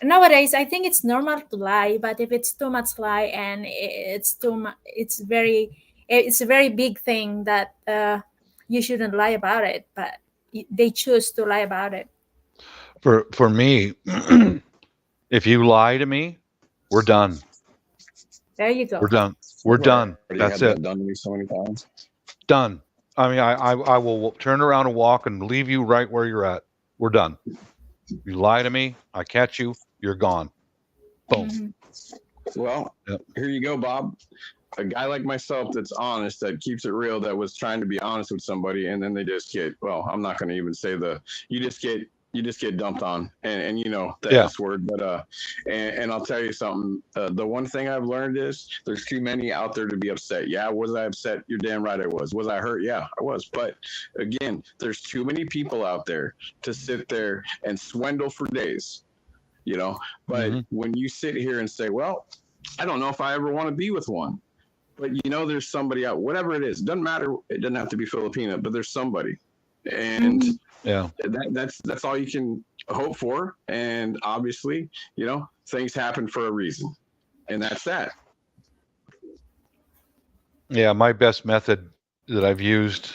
nowadays I think it's normal to lie, but if it's too much lie and it's too much, it's a very big thing that you shouldn't lie about it, but they choose to lie about it. For me, if you lie to me, we're done. There you We're go. done. We're I've done. already had That's that it. done to me so many times. Done. I mean, I will turn around and walk and leave you right where you're at. We're done. You lie to me, I catch you, you're gone. Boom. Hmm. Well, Yep. here you go, Bob. A guy like myself that's honest, that keeps it real, that was trying to be honest with somebody, and then they just get, well, I'm not going to even say you just get dumped on, and you know the Yeah. S word, but and I'll tell you something. The one thing I've learned is there's too many out there to be upset. Yeah, was I upset? You're damn right I was. Was I hurt? Yeah, I was. But again, there's too many people out there to sit there and swindle for days. You know, but when you sit here and say, well, I don't know if I ever want to be with one. But you know, there's somebody out, whatever it is, doesn't matter. It doesn't have to be Filipina, but there's somebody, and Yeah. that's all you can hope for. And obviously, you know, things happen for a reason, and that's that. Yeah. My best method that I've used,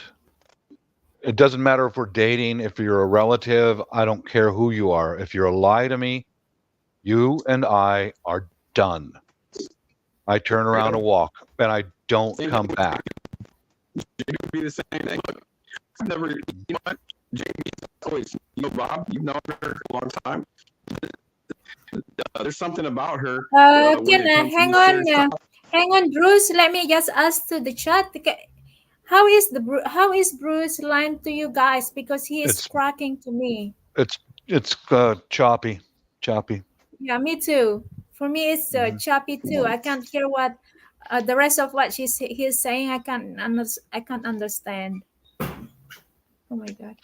it doesn't matter if we're dating, if you're a relative, I don't care who you are. If you're a lie to me, you and I are done. I turn around and walk and I don't Same come thing back. Jamie would be the same thing. Look, I've never, you know what, Jamie always, you know, Rob, you've known her a long time. There's something about her when Can it comes to hang this on, serious stuff. hang on, Bruce. Let me just ask to the chat. How is how is Bruce lying to you guys? Because he is It's cracking to me. it's it's choppy, choppy. Yeah, me too. For me, it's Mhm. choppy too. I can't hear what the rest of what he's saying. I can't understand. Oh my god.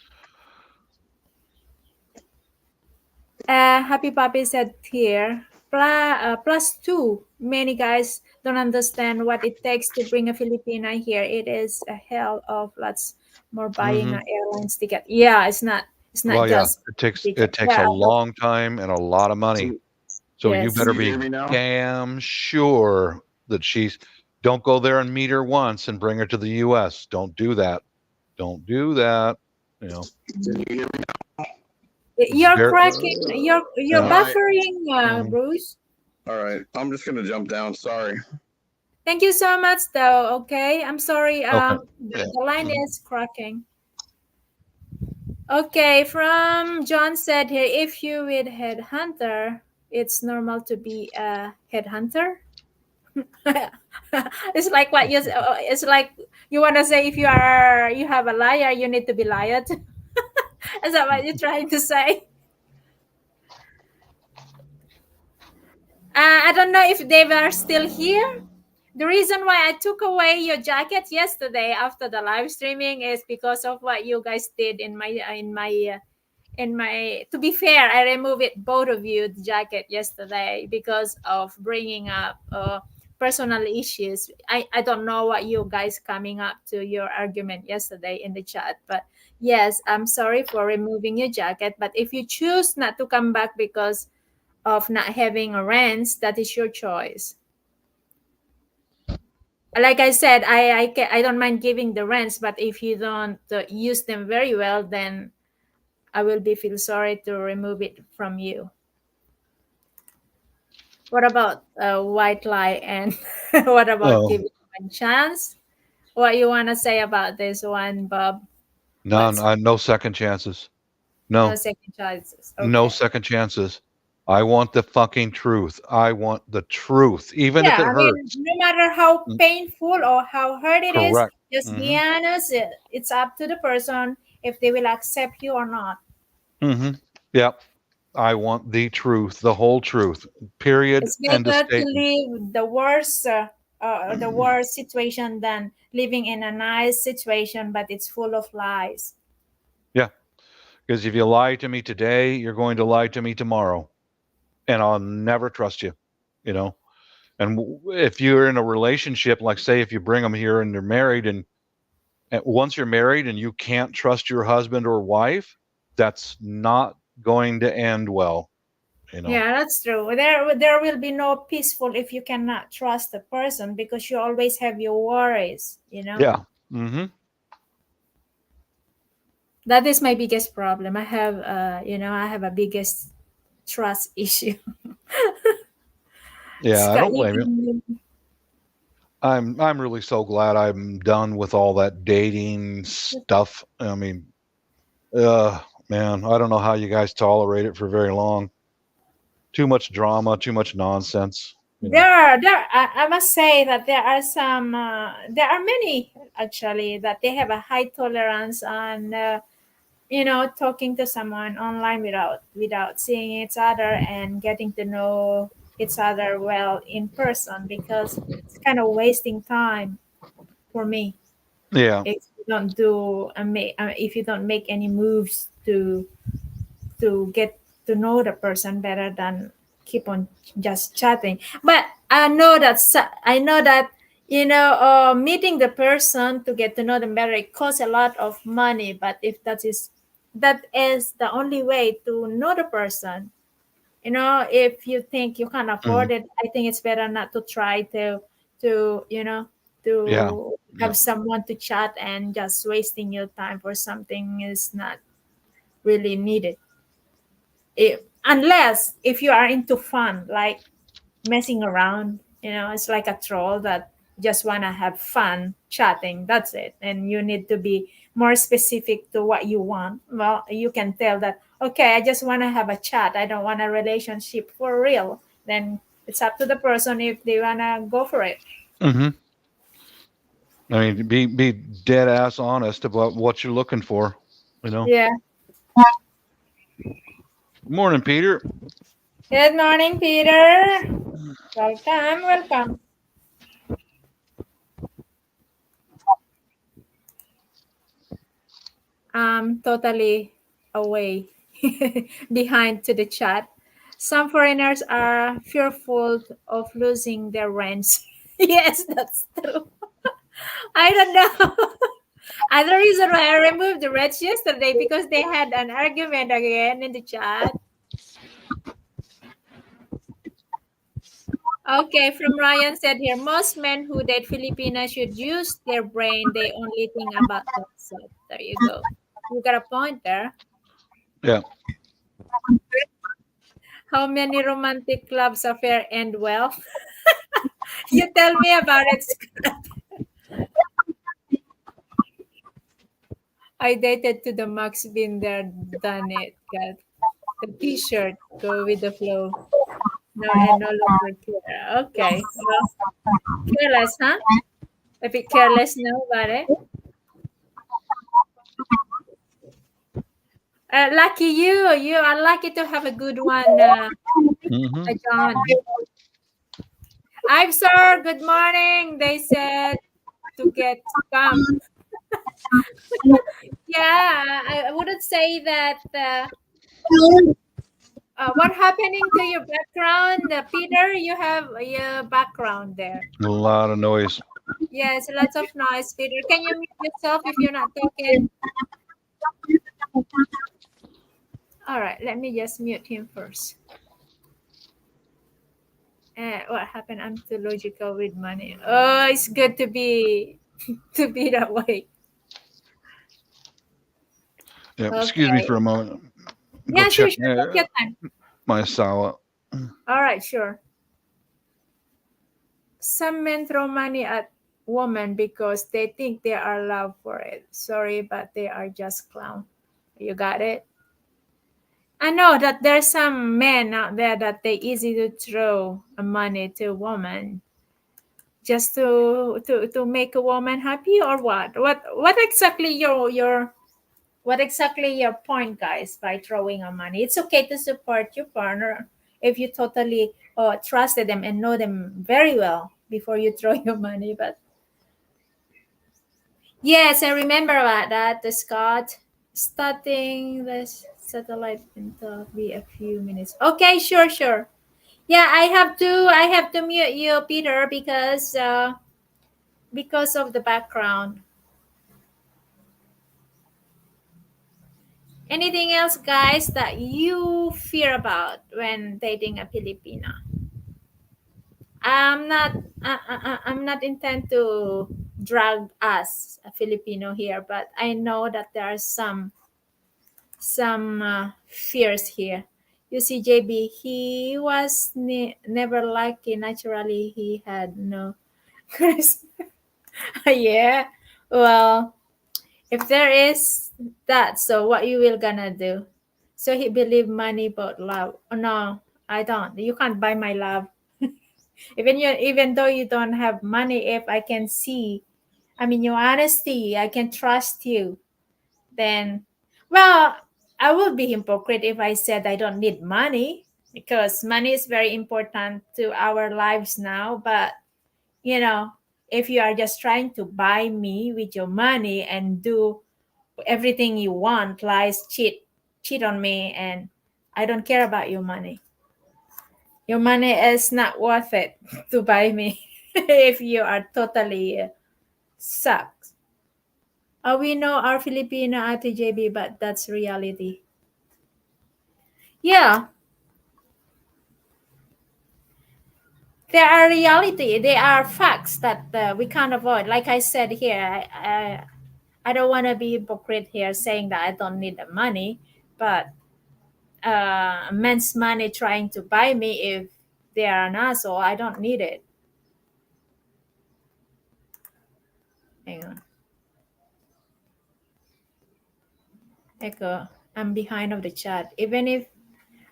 Happy Puppy said here, plus two. Many guys don't understand what it takes to bring a Filipina here. It is a hell of lots more buying Hmm. an airlines ticket. Yeah, it's not Well, yeah, just it takes ticket. a Yeah, long time and a lot of money. So you yes. better Can you be hear me now? damn sure that she's. Don't go there and meet her once and bring her to the U.S. Don't do that. Don't do that. You know, Can you hear me You're very. cracking. You're now? All Yeah. right. buffering, Mhm. Bruce. All right. I'm just gonna jump down. Sorry. Thank you so much, though. Okay, I'm sorry. Okay. Yeah. The line Mhm. is cracking. Okay, from John said here, if you with headhunter, it's normal to be a headhunter. It's like what you. It's like you want to say if you have a liar, you need to be lied. Is that what you're trying to say? I don't know if they were still here. The reason why I took away your jacket yesterday after the live streaming is because of what you guys did in my. To be fair, I removed it both of you the jacket yesterday because of bringing up personal issues. I don't know what you guys coming up to your argument yesterday in the chat, but yes, I'm sorry for removing your jacket. But if you choose not to come back because of not having a rent, that is your choice. Like I said, I don't mind giving the rents, but if you don't use them very well, then I will be feel sorry to remove it from you. What about white lie and what about Oh, giving one chance? What you want to say about this one, Bob? none. What's No second chances. no No, second chances? no Okay. second chances. I want the fucking truth. I want the truth, even if Yeah, it I mean, hurts. no matter how Mm, painful or how hurt it is, correct. just be Hmm. honest. It's up to the person if they will accept you or not. Hmm. Yep. I want the truth, the whole truth. Period. It's End of better to statement. live the worst. the worst situation than living in a nice situation, but it's full of lies. Yeah. Because if you lie to me today, you're going to lie to me tomorrow, and I'll never trust you. You know. And if you're in a relationship, like say if you bring them here and they're married, and once you're married and you can't trust your husband or wife, that's not going to end well. You know. Yeah, that's true. There will be no peaceful if you cannot trust the person because you always have your worries, you know. Yeah. Mm-hmm. That is my biggest problem. I have I have a biggest trust issue. Yeah. I don't blame you. Even I'm really so glad I'm done with all that dating stuff. I mean, man, I don't know how you guys tolerate it for very long. Too much drama, too much nonsense. You know. I must say that there are some there are many actually that they have a high tolerance on talking to someone online without seeing each other and getting to know each other well in person, because it's kind of wasting time for me Yeah. if you don't if you don't make any moves to get to know the person better than keep on just chatting. But I know that meeting the person to get to know them better, it costs a lot of money. But if that is the only way to know the person, if you think you can Mhm. afford it, I think it's better not to try to Yeah. to Yeah. have someone to chat and just wasting your time for something is not really needed. Unless if you are into fun, like messing around, it's like a troll that just want to have fun chatting, that's it, and you need to be more specific to what you want. Well, you can tell that, okay, I just want to have a chat, I don't want a relationship for real. Then it's up to the person if they want to go for it. Hmm. I mean, be dead ass honest about what you're looking for. You know. Yeah. Morning, Peter. Good morning, Peter. Welcome. Totally away behind to the chat. Some foreigners are fearful of losing their rents. Yes, that's true. I don't know. And the reason why I removed the rents yesterday because they had an argument again in the chat. Okay, from Ryan said here, most men who date Filipinas should use their brain. They only think about themselves. There you go. You got a point there. Yeah. How many romantic clubs affair end well? You tell me about it, Scott. I dated to the max, been there, done it. Got the t-shirt, go with the flow. No, and no longer care. Okay. Well, careless, huh? A bit careless now about it. Lucky you. You are lucky to have a good one, Hmm. John. I'm sir. Good morning. They said to get scammed. Yeah, I wouldn't say that. What happening to your background, Peter? You have your background there. A lot of noise. Yes, lots of noise, Peter. Can you mute yourself if you're not talking? All right, let me just mute him first. What happened? I'm too logical with money. Oh, it's good to be to be that way. Yeah. Excuse me Okay. for a moment. Go Yeah, sure, check sure. Take your time. my salad. All right, sure. Some men throw money at women because they think they are loved for it. Sorry, but they are just clown. You got it? I know that there's some men out there that they easy to throw money to a woman just to make a woman happy, or what? What exactly your point, guys, by throwing a money? It's okay to support your partner if you totally trusted them and know them very well. before you throw your money. But yes, I remember about that. The Scott starting this satellite will be a few minutes. Okay, sure, sure. Yeah, I have to mute you, Peter, because of the background. Anything else, guys, that you fear about when dating a Filipina? I'm not. I'm not intent to drag us a Filipino here, but I know that there are some fears here. You see, JB, he was never lucky. Naturally, he had no charisma. Yeah. Well, if there is that, so what you will gonna do? So he believe money bought love. Oh, no, I don't. You can't buy my love. Even though you don't have money, if I can see, I mean, your honesty, I can trust you. Then, well, I will be hypocrite if I said I don't need money, because money is very important to our lives now. But you know, if you are just trying to buy me with your money and do everything you want, lies, cheat on me, and I don't care about your money. Your money is not worth it to buy me if you are totally sucks. We know our Filipino Ate JB, but that's reality. Yeah, there are reality. There are facts that we can't avoid. Like I said here, I don't want to be hypocrite here saying that I don't need the money, but men's money trying to buy me if they are an asshole, I don't need it. Hang on. Echo, I'm behind of the chat. Even if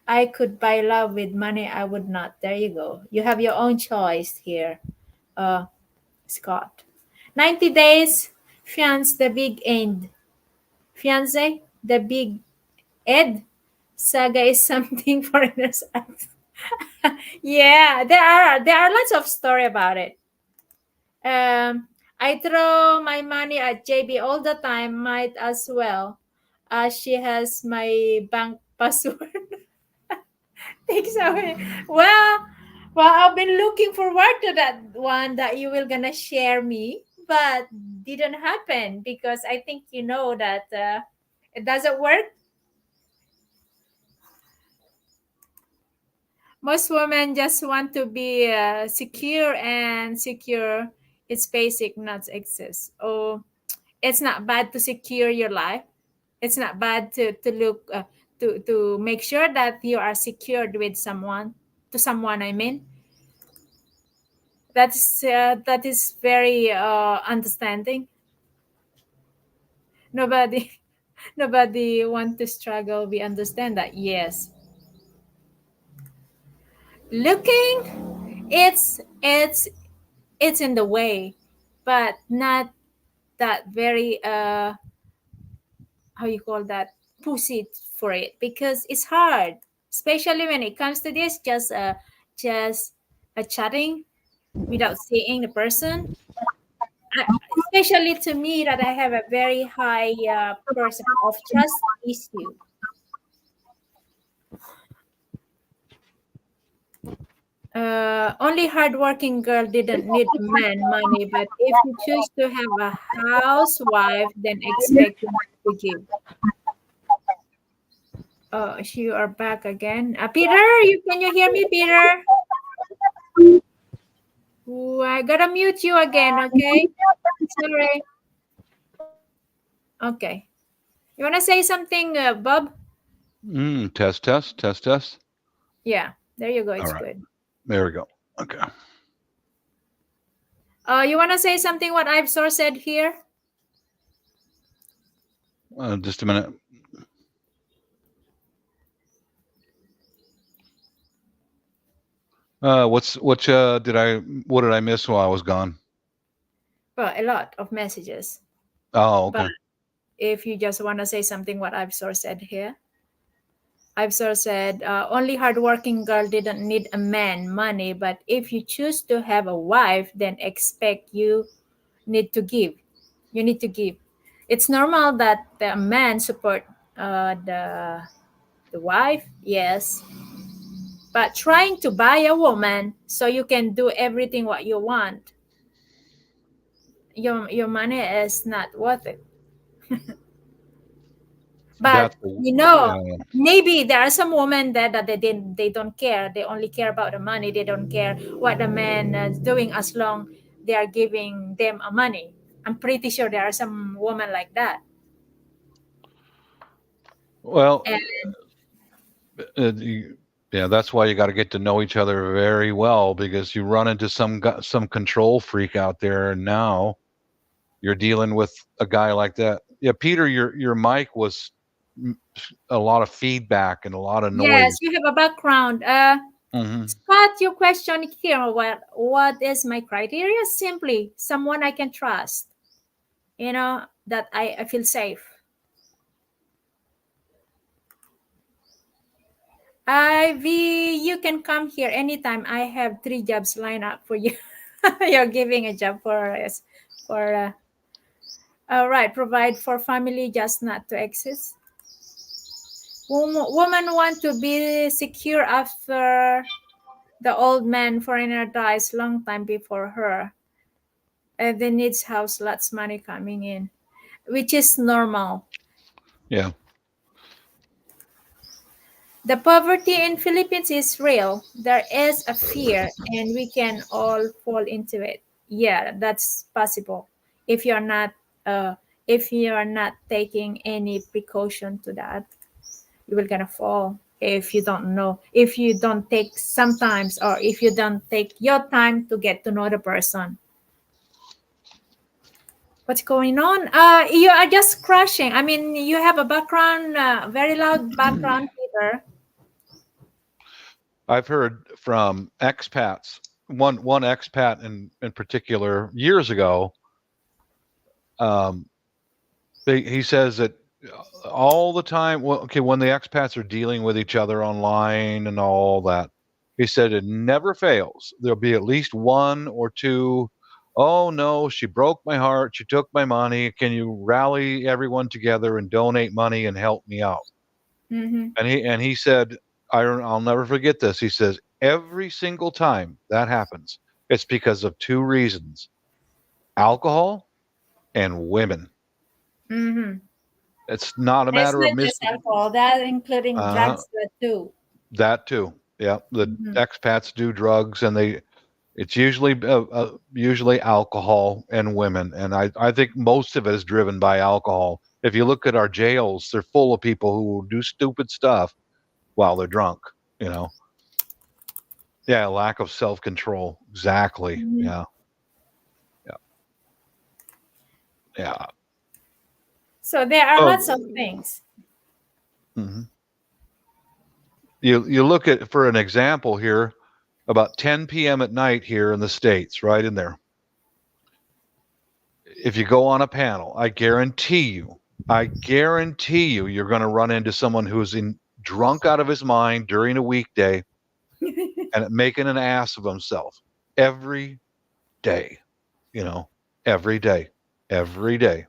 I could buy love with money, I would not. There you go. You have your own choice here, uh, Scott. 90 days, fiance, the big end. Fiance, the big Ed. Saga is something foreigners ask. Yeah, there are lots of story about it. I throw my money at JB all the time. Might as well. She has my bank password. Takes away. Well, I've been looking forward to that one that you will gonna share me, but didn't happen because I think you know that it doesn't work. Most women just want to be secure, and secure it's basic, not excess. Oh, it's not bad to secure your life. It's not bad to look to make sure that you are secured with someone, to someone, I mean. That is very understanding. Nobody nobody want to struggle. We understand that. Yes, looking, it's in the way, but not that very how you call that, pussy for it, because it's hard, especially when it comes to this, just a chatting without seeing the person. I, especially to me, that I have a very high person of trust issue. Only hardworking girl didn't need a man money, but if you choose to have a housewife, then expect to give. Oh, you are back again. Peter, can you hear me, Peter? Ooh, I gotta mute you again, okay? Sorry. Okay. You wanna say something, Bob? Test, test, test, test. Yeah, there you go. All It's right. good. There we go. Okay. You wanna say something what I've so said here? Just a minute. What did I miss while I was gone? Well, a lot of messages. Oh, okay. But if you just wanna say something what I've so said here. I've sort of said, only hardworking girl didn't need a man money, but if you choose to have a wife, then expect need to give. You need to give. It's normal that the man support the wife, yes, but trying to buy a woman so you can do everything what you want, your money is not worth it. But That's yeah. maybe there are some women that they don't care. They only care about the money. They don't care what the man is doing as long they are giving them a money. I'm pretty sure there are some women like that. Well, And yeah, that's why you got to get to know each other very well, because you run into some control freak out there, and now you're dealing with a guy like that. Yeah, Peter, your mic was a lot of feedback and a lot of yes, noise. you have a background. Hmm. Scott, your question here. What is my criteria? Simply someone I can trust. That I feel safe. Ivy, you can come here anytime. I have 3 jobs lined up for you. You're giving a job for us. All right, provide for family, just not to exist. Woman want to be secure after the old man foreigner dies long time before her. They needs house, lots money coming in, which is normal. Yeah. The poverty in Philippines is real. There is a fear, and we can all fall into it. Yeah, that's possible. If you're not, if you are not taking any precaution to that, you will gonna fall. If you don't know, if you don't take sometimes, or if you don't take your time to get to know the person. What's going on? You are just crashing. I mean, you have a background, very loud background, Peter. I've heard from expats, one expat in particular years ago. Um, he says that all the time. Well, okay, when the expats are dealing with each other online and all that, he said it never fails. There'll be at least one or two. Oh no, she broke my heart. She took my money. Can you rally everyone together and donate money and help me out? Mm-hmm. And he said, I'll never forget this. He says every single time that happens, it's because of two reasons: alcohol and women. Mm-hmm. It's not a It's matter of not just alcohol, that including uh, drugs too. that too. Yeah, the Mm-hmm. expats do drugs, and it's usually alcohol and women, and I think most of it is driven by alcohol. If you look at our jails, they're full of people who do stupid stuff while they're drunk. You know, yeah, lack of self control. Exactly. Mm-hmm. Yeah, yeah, yeah. So there are Oh, lots of things. mhm. You look at, for an example here, about 10 p.m. at night here in the States, right in there. If you go on a panel, I guarantee you, you're going to run into someone who's drunk out of his mind during a weekday and making an ass of himself every day, you know, every day, every day.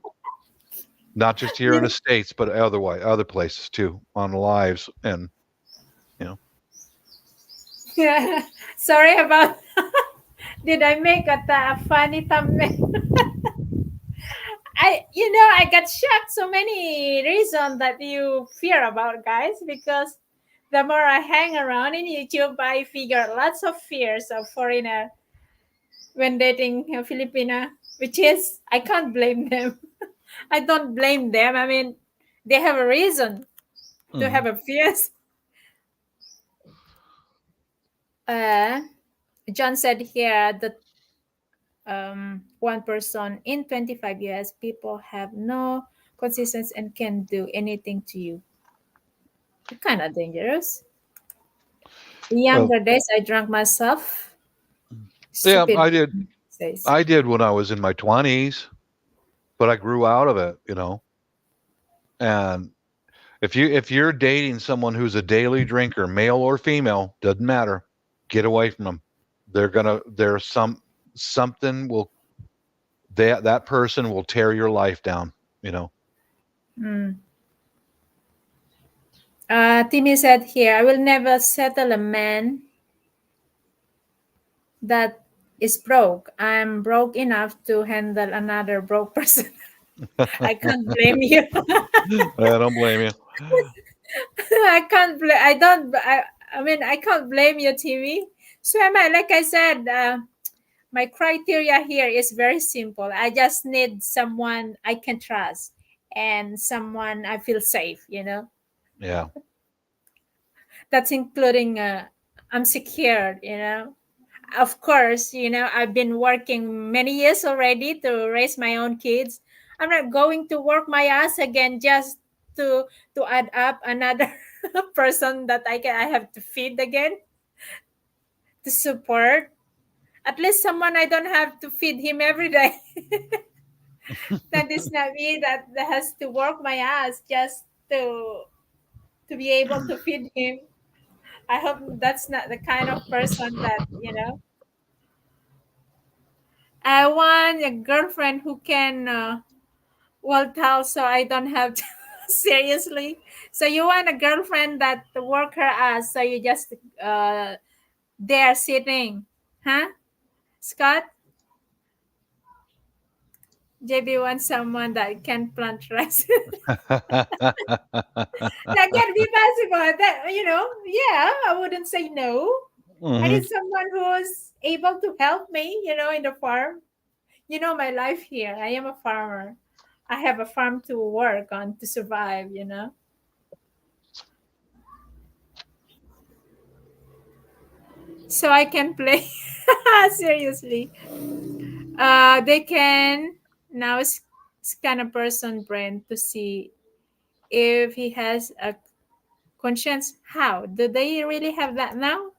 Not just here in the States, but other places too, on lives. And, you know, Yeah. Sorry about. Did I make a funny thumbnail? I got shocked. So many reasons that you fear about, guys, because the more I hang around in YouTube, I figure lots of fears of foreigner when dating a Filipina, which is I can't blame them. I don't blame them. I mean, they have a reason to mhm. have a fears. Uh, John said here that one person in 25 years, people have no consistency and can do anything to you. Kind of dangerous. In Well, younger days, I drank myself. yeah, Stupid says. I did when I was in my 20s, but I grew out of it, you know. And If you're dating someone who's a daily drinker, male or female, doesn't matter. Get away from them. There's something will that person will tear your life down. You know. Mm. Timmy said here, I will never settle a man that is broke. I'm broke enough to handle another broke person. I can't blame you. I don't blame you. I can't blame. I don't. I mean, I can't blame you, Timmy. So, am I? Like I said, my criteria here is very simple. I just need someone I can trust and someone I feel safe. Yeah. That's including I'm secured. Of course, I've been working many years already to raise my own kids. I'm not going to work my ass again just to add up another person that I have to feed again to support. At least someone I don't have to feed him every day. That is not me that has to work my ass just to be able to feed him. I hope that's not the kind of person that. I want a girlfriend who can well tell so I don't have to seriously. So you want a girlfriend that work her ass so you just there sitting. Huh? Scott? JB wants someone that can plant rice. That can be possible. Yeah, I wouldn't say no. I Hmm. need someone who's able to help me, in the farm. My life here. I am a farmer. I have a farm to work on to survive. So I can play. Seriously. They can now scan a person brain to see if he has a conscience. How? Do they really have that now?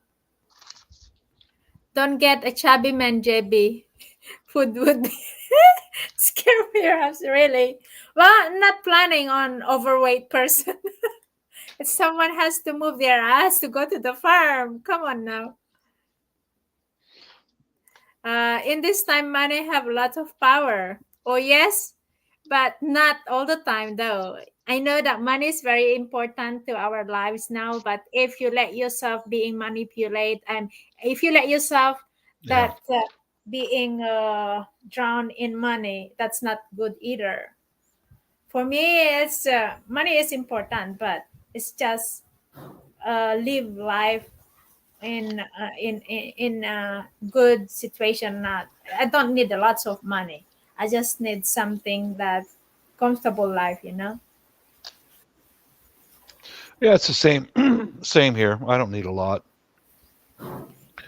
Don't get a chubby man, JB. Food would be scare me, perhaps, really. Well, I'm not planning on overweight person. If someone has to move their ass to go to the farm, come on now. In this time, money have lots of power. Oh yes, but not all the time though. I know that money is very important to our lives now, but if you let yourself being manipulated and if you let yourself Yeah. that being drowned in money, that's not good either. For me, it's money is important, but it's just live life in a good situation. Not I don't need a lots of money. I just need something that comfortable life. Yeah, it's the same. Same here. I don't need a lot.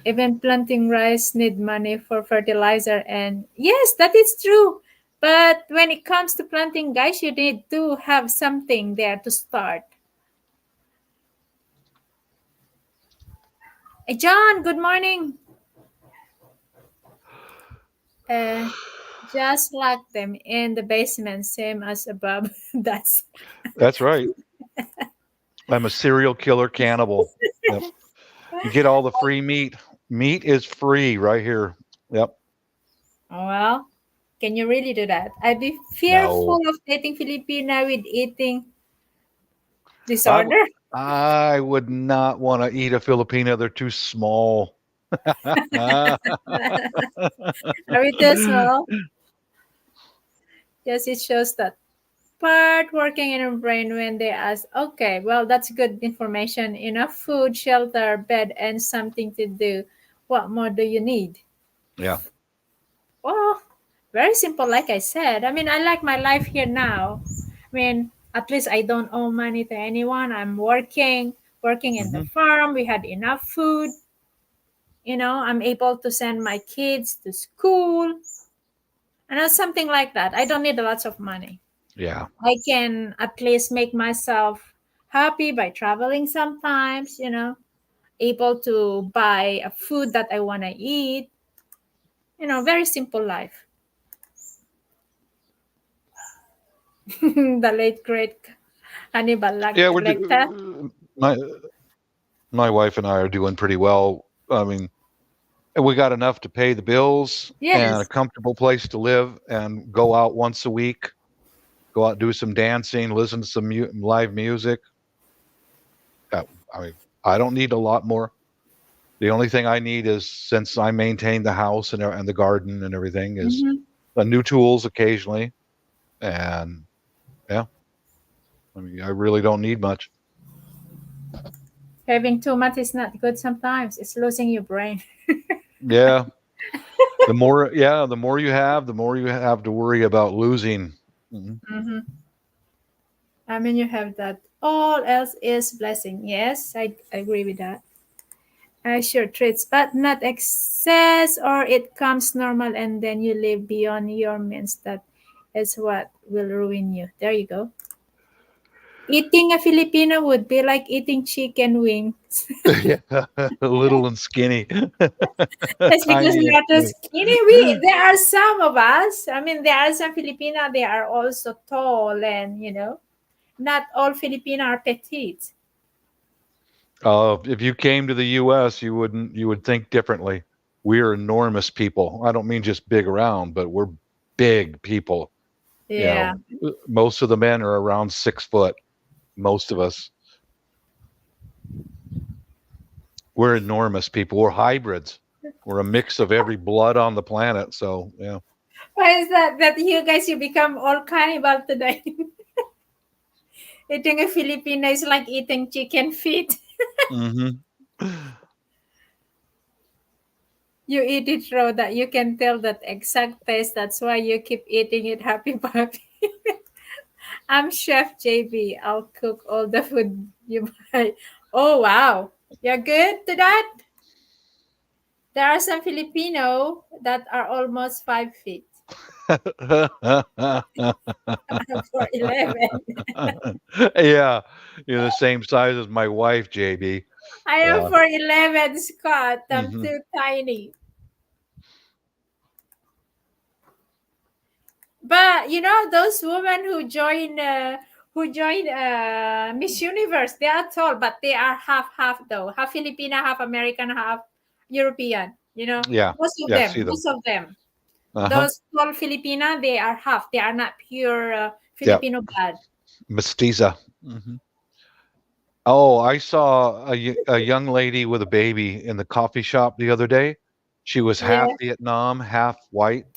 Even planting rice need money for fertilizer, and yes, that is true. But when it comes to planting, guys, you need to have something there to start. Hey, John, good morning. uh just lock them in the basement, same as above. That's That's right. I'm a serial killer cannibal. Yep. You get all the free meat. Meat is free right here. Yep. well, can you really do that? I'd be fearful No. of dating Filipina with eating I w- disorder. I would not want to eat a Filipina. They're too small. Are we too small? Yes, it shows that part working in your brain when they ask, okay, well, that's good information. Enough food, shelter, bed, and something to do. What more do you need? Yeah. Well, very simple, like I said. I mean, I like my life here now. I mean, at least I don't owe money to anyone. I'm working in the Hmm. farm. We had enough food. I'm able to send my kids to school. Something like that. I don't need lots of money. Yeah. I can at least make myself happy by traveling sometimes, able to buy a food that I want to eat. Very simple life. The late great Hannibal Yeah, Lecter. my my wife and I are doing pretty well. I mean, we got enough to pay the bills and a Yes. comfortable place to live, and go out once a week, go out, do some dancing, listen to some live music. I mean, I don't need a lot more. The only thing I need is, since I maintain the house and the garden and everything, is Hmm. new tools occasionally. And yeah, I mean, I really don't need much. Having too much is not good sometimes. It's losing your brain. Yeah, the more you have to worry about losing. Mhm. Hmm. I mean, you have that. All else is blessing. Yes, I agree with that. Sure, treats, but not excess, or it comes normal and then you live beyond your means. That is what will ruin you. There you go. Eating a Filipino would be like eating chicken wings. Yeah, little and skinny, That's because tiny we and are too skinny. skinny. We there are some of us. I mean, there are some Filipina. They are also tall, and not all Filipina are petite. If you came to the U.S., you would think differently. We're enormous people. I don't mean just big around, but we're big people. You Yeah. know, most of the men are around 6 foot. Most of us, we're enormous people. We're hybrids. We're a mix of every blood on the planet. So yeah. Why is that? That you guys you become all cannibal today? Eating a Filipino is like eating chicken feet. Hmm. You eat it raw that you can tell that exact taste. That's why you keep eating it, happy puppy. I'm Chef JB. I'll cook all the food you buy. Oh wow. You're good to that? There are some Filipino that are almost 5 feet. I'm 4'11". Yeah, you're the same size as my wife, JB. I am Yeah. 4'11", Scott. I'm Hmm. too tiny. But those women who join Miss Universe, they are tall, but they are half though, half Filipina, half American, half European. Yeah. Most of Yeah. them, See them. most of them. Uh-huh. Those tall Filipina, they are half. They are not pure Yeah. Filipino blood. Mestiza. Hmm. Oh, I saw a young lady with a baby in the coffee shop the other day. She was half Yeah. Vietnam, half white.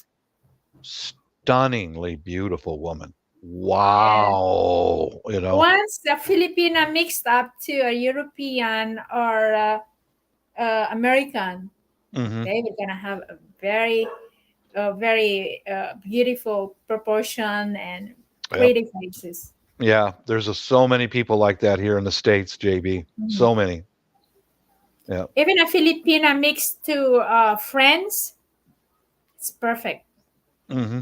Stunningly beautiful woman. Yeah. Wow. You know. Once the Filipina mixed up to a European or American, Hmm. they were gonna have a very beautiful proportion and Yep. pretty faces. Yeah. There's so many people like that here in the States, JB. Mhm. So many. Yeah. Even a Filipina mixed to friends, it's perfect. Hmm.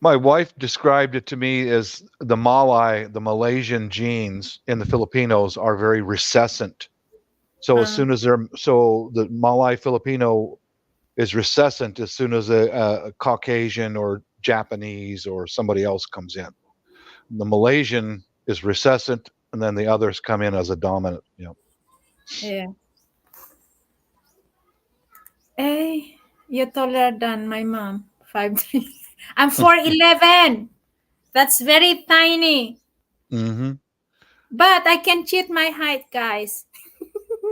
My wife described it to me as the Malaysian genes in the Filipinos are very recessant. So as Uh, soon as the Malay Filipino is recessant as soon as a Caucasian or Japanese or somebody else comes in. The Malaysian is recessant, and then the others come in as a dominant. You know. yeah. Hey, you're taller than my mom. 5'3". I'm 4'11". That's very tiny. Hmm. But I can cheat my height, guys.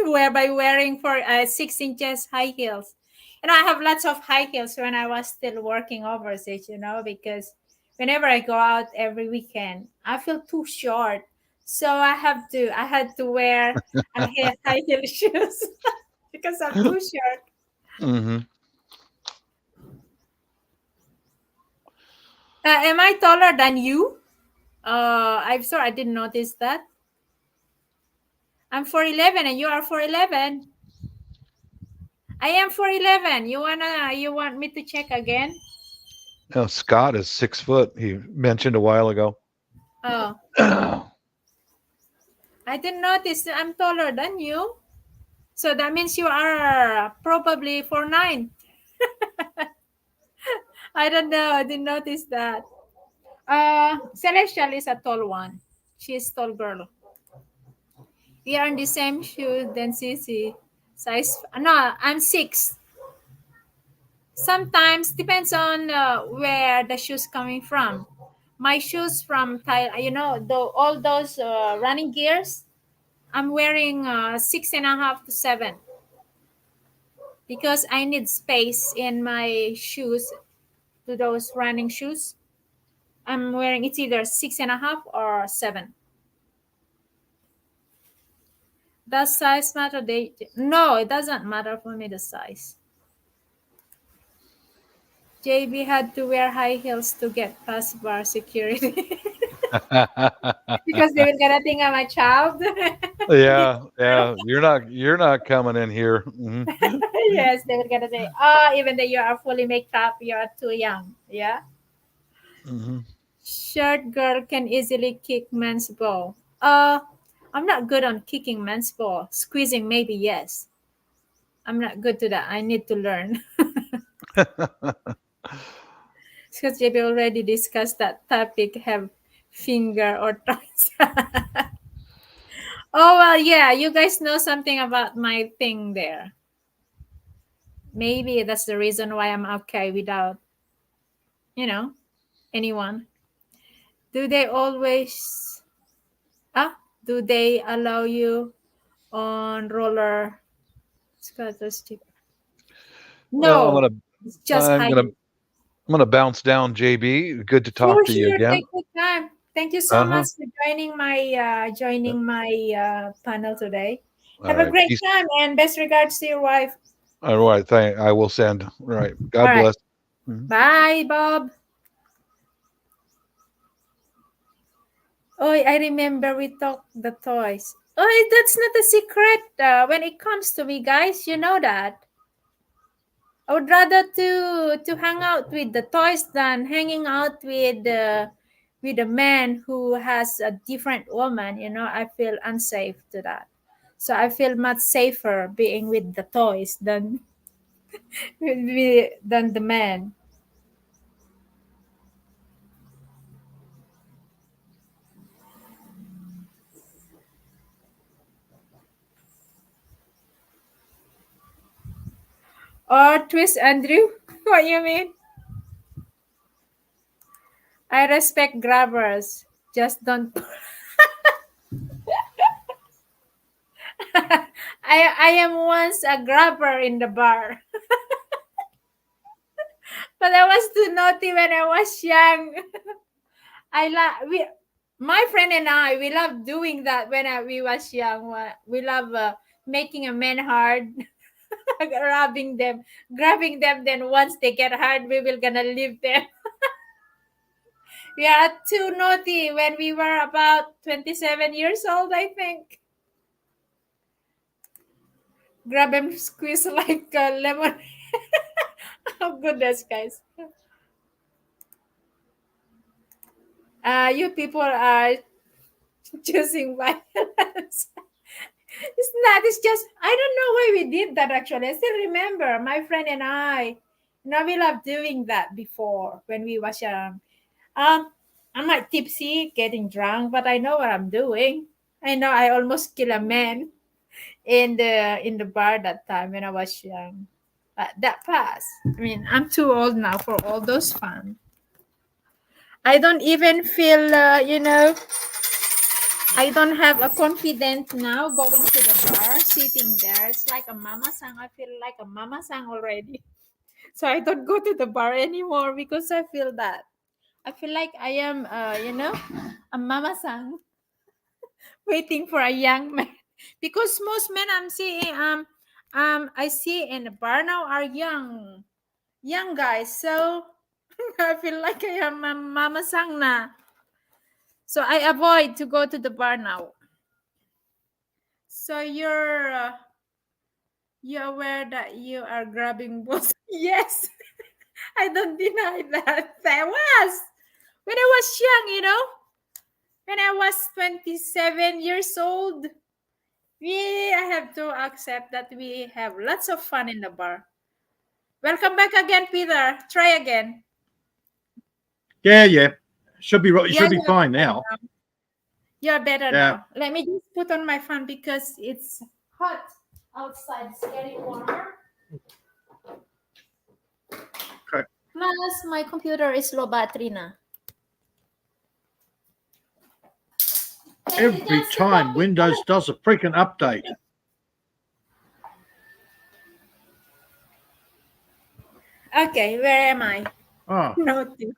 Whereby wearing for 6 inches high heels. I have lots of high heels when I was still working overseas, because whenever I go out every weekend, I feel too short. So I had to wear high heel shoes because I'm too short. Hmm. Am I taller than you? I'm sorry, I didn't notice that. I'm 4'11" and you are 4'11". I am 4'11". You want me to check again? Now, Scott is 6 foot. He mentioned a while ago. Oh, I didn't notice that I'm taller than you. So that means you are probably 4'9". I don't know. I didn't notice that. Celestial is a tall one. She's tall girl. We are in the same shoe than Sissy. Size no, I'm 6. Sometimes depends on where the shoes coming from. My shoes from Thailand, all those running gears. I'm wearing 6.5 to 7 because I need space in my shoes to those running shoes. I'm wearing it's either 6.5 or 7. Does size matter? No, it doesn't matter for me the size. JB had to wear high heels to get past bar security because they were gonna think I'm a child. Yeah, yeah. You're not coming in here. Mhm. Yes, they were gonna say, "Oh, even though you are fully make up, you are too young." Yeah. Mhm. Short girl can easily kick men's ball. I'm not good on kicking men's ball. Squeezing, maybe yes. I'm not good to that. I need to learn. Because JB already discussed that topic. Have finger or toes. Oh well, yeah. You guys know something about my thing there. Maybe that's the reason why I'm okay without, you know, anyone. Do they always? Ah, do they allow you on roller skater? Well, No, it's just I'm high. gonna I'm gonna bounce down, JB. Good to talk Sure, to you sure. again. Take your time. Thank you so Uh-huh. much for joining my panel today. All Have a right. great Peace. time and best regards to your wife. All right. I will send. All right. All God right. bless. Mhm. Bye, Bob. Oh, I remember we talked the toys. Oh, that's not a secret. When it comes to me, guys, you know that. I would rather to hang out with the toys than hanging out with a man who has a different woman. I feel unsafe to that. So I feel much safer being with the toys than than the man. Or twist, Andrew. What you mean? I respect grabbers. Just don't. I am once a grabber in the bar, but I was too naughty when I was young. We, my friend and I, we love doing that when we was young. We love making a man hard, grabbing them. Then once they get hard, we will gonna leave them. We are too naughty when we were about 27 years old, I think. Grab and squeeze like a lemon. Oh goodness, guys. You people are choosing violence. It's not. It's just I don't know why we did that. Actually, I still remember my friend and I. We loved doing that before when we was young. I'm not tipsy, getting drunk, but I know what I'm doing. I know I almost kill a man in the bar that time when I was young. But that passed. I mean, I'm too old now for all those fun. I don't even feel, I don't have a confidence now going to the bar, sitting there. It's like a mama sang. I feel like a mama sang already. So I don't go to the bar anymore because I feel that. I feel like I am, a mama sang waiting for a young man. Because most men I'm seeing, I see in the bar now are young guys. So I feel like I am a mama sang na. So I avoid to go to the bar now. So you're aware that you are grabbing both? Yes, I don't deny that. I was when I was young, when I was 27 years old. I have to accept that we have lots of fun in the bar. Welcome back again, Peter. Try again. Yeah, yeah. Should be right. Yeah, Should be yeah. fine now. You're better Yeah. now. Let me just put on my fan because it's hot outside. It's getting warmer. Okay. Plus, my computer is low battery now. Can you Every just sit time down, Windows Peter? does a freaking update. Okay, where am I? Oh, Nothing.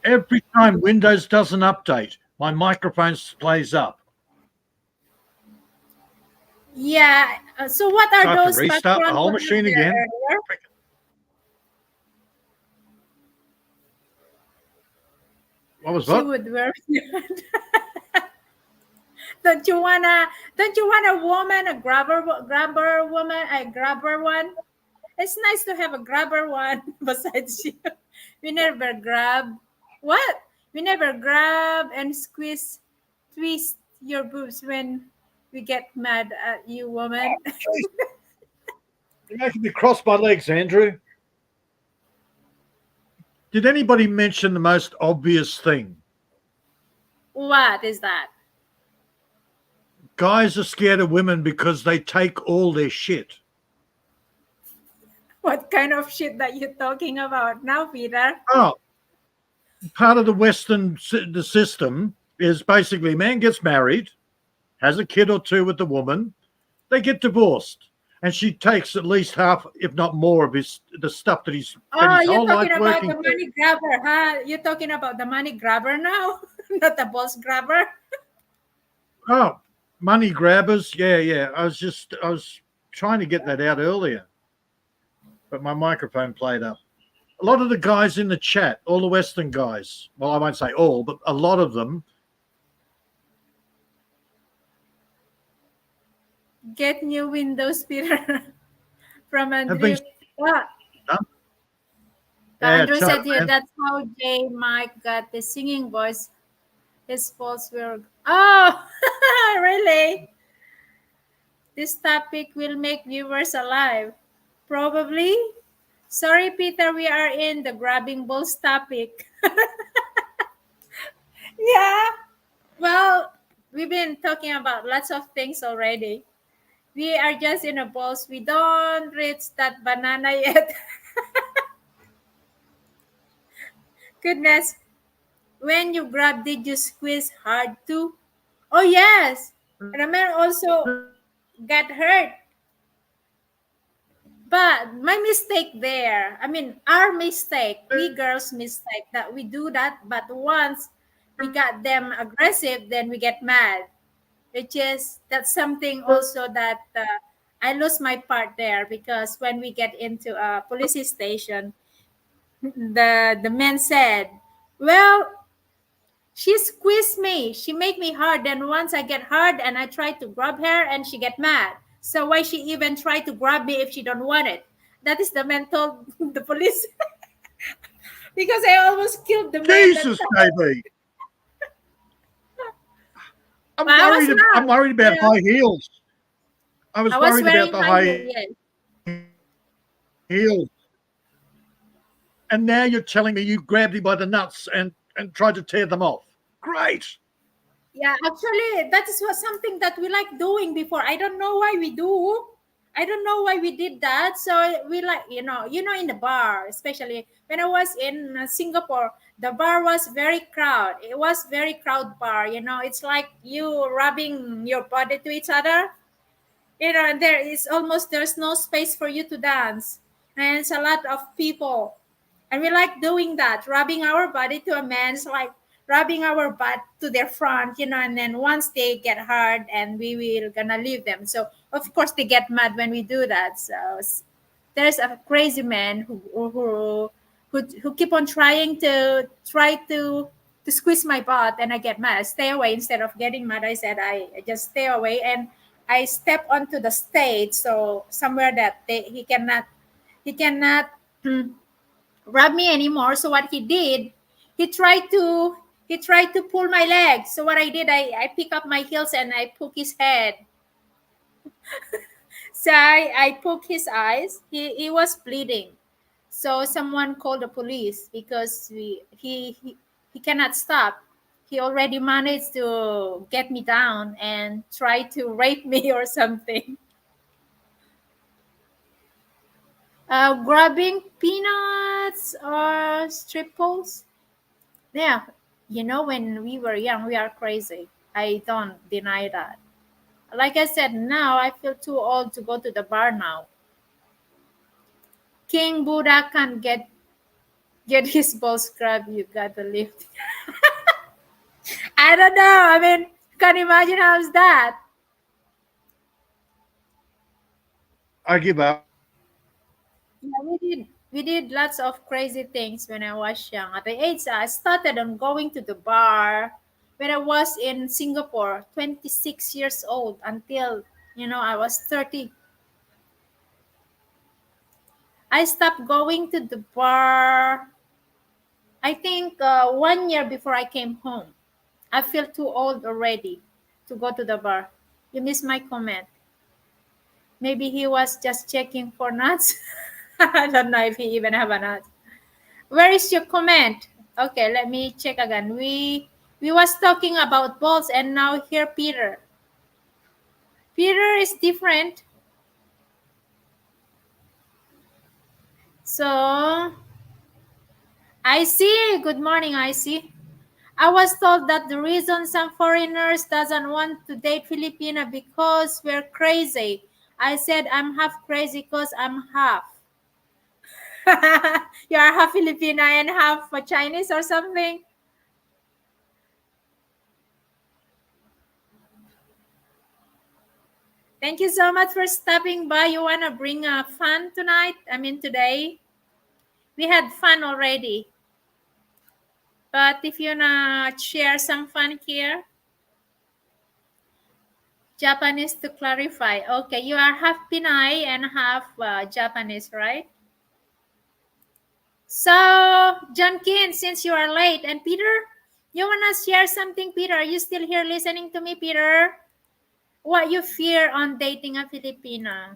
every time Windows does an update, my microphone plays up. Yeah. So, what So are I have to those restart the background whole comments machine there again. earlier? What was She what? would wear. don't you wanna? Don't you want a woman, a grabber woman, a grabber one? It's nice to have a grabber one besides you. We never grab. What? We never grab and squeeze, twist your boobs when we get mad at you, woman. Jeez, you're making me cross my legs, Andrew. Did anybody mention the most obvious thing? What is that? Guys are scared of women because they take all their shit. What kind of shit that you're talking about now, Peter? Oh, part of the the system is basically a man gets married, has a kid or two with the woman, they get divorced, and she takes at least half, if not more, of the stuff that he's spent Oh, his you're whole talking life about working the for. money grabber, huh? You're talking about the money grabber now, not the boss grabber. Oh, money grabbers. Yeah, yeah. I was trying to get that out earlier, but my microphone played up. A lot of the guys in the chat, all the Western guys, well, I won't say all, but a lot of them Get new windows, Peter, from have been Andrew. What? done. Yeah, Andrew tell said here man. that's how J Mike got the singing voice. His faults were. Oh, really? This topic will make viewers alive. Probably. Sorry, Peter, we are in the grabbing balls topic. Yeah. Well, we've been talking about lots of things already. We are just in a balls. We don't reach that banana yet. Goodness. When you grab, did you squeeze hard too? Oh, yes. And a man also got hurt. But my mistake there, I mean, our mistake, we girls' mistake that we do that, but once we got them aggressive, then we get mad. Which is that's something also that I lose my part there because when we get into a police station, the man said, "Well, she squeezed me. She make me hard. Then once I get hard and I try to grab her and she get mad. So why she even try to grab me if she don't want it?" That is the man told the police because I almost killed the man that Jesus, time. baby. But I was I'm not. worried You about know, high heels. I was I was worried about wearing the high high heel. Yes. heels. And now you're telling me you grabbed him by the nuts and tried to tear them off. Great. Yeah, actually, that is what something that we like doing before. I don't know why we do. I don't know why we did that. So we like, in the bar, especially when I was in Singapore, the bar was very crowd. It was very crowd bar. It's like you rubbing your body to each other. And there's no space for you to dance, and it's a lot of people, and we like doing that, rubbing our body to a man's like rubbing our butt to their front, and then once they get hard and we will gonna leave them, so of course they get mad when we do that. So there's a crazy man who keep on try to squeeze my butt, and I get mad. I stay away. Instead of getting mad, I said I just stay away, and I step onto the stage, so somewhere that he cannot rub me anymore. So what he did, he tried to he tried to pull my leg. So what I did, I pick up my heels and I poke his head. So I poke his eyes. He was bleeding. So someone called the police because he cannot stop. he already managed to get me down and try to rape me or something. Grabbing peanuts or strip poles. Yeah, when we were young, we are crazy. I don't deny that. Like I said, now I feel too old to go to the bar now. King Buddha can't get his balls scrubbed. You gotta lift. I don't know. I mean, can't imagine how's that. I give up. Yeah, we did lots of crazy things when I was young. At the age I started on going to the bar when I was in Singapore, 26 years old until I was 30. I stopped going to the bar. I think 1 year before I came home. I feel too old already to go to the bar. You missed my comment. Maybe he was just checking for nuts. I don't know if he even have a nut. Where is your comment? Okay, let me check again. We was talking about balls and now here Peter. Peter is different. So I see. Good morning, I see. I was told that the reason some foreigners doesn't want to date Filipina because we're crazy. I said I'm half crazy because I'm half. You are half Filipina and half Chinese or something. Thank you so much for stopping by. You wanna bring fun tonight? I mean today. We had fun already. But if you wanna share some fun here, Japanese to clarify. Okay, you are half Pinay and half Japanese, right? So, John Kin, since you are late, and Peter, you wanna share something, Peter? Are you still here listening to me, Peter? What you fear on dating a Filipina?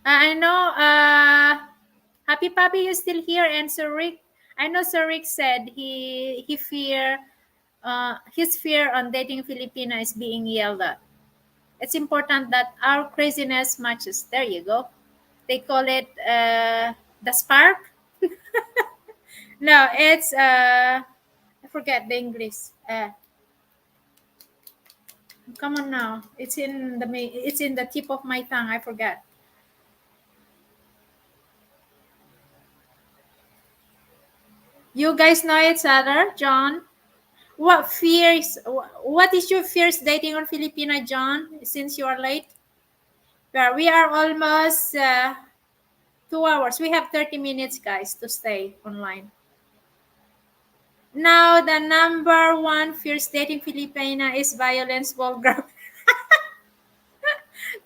I know, Happy Papi, you still here, and Sir Rick. I know Sir Rick said he fear his fear on dating Filipina is being yelled at. It's important that our craziness matches. There you go. They call it the spark. No, it's I forget the English. Come on now. It's in the tip of my tongue. I forget. You guys know each other, John. What is your fears dating on Filipina, John? Since you are late, we are almost 2 hours. We have 30 minutes, guys, to stay online. Now, the number one fears dating Filipina is violence, vulgar.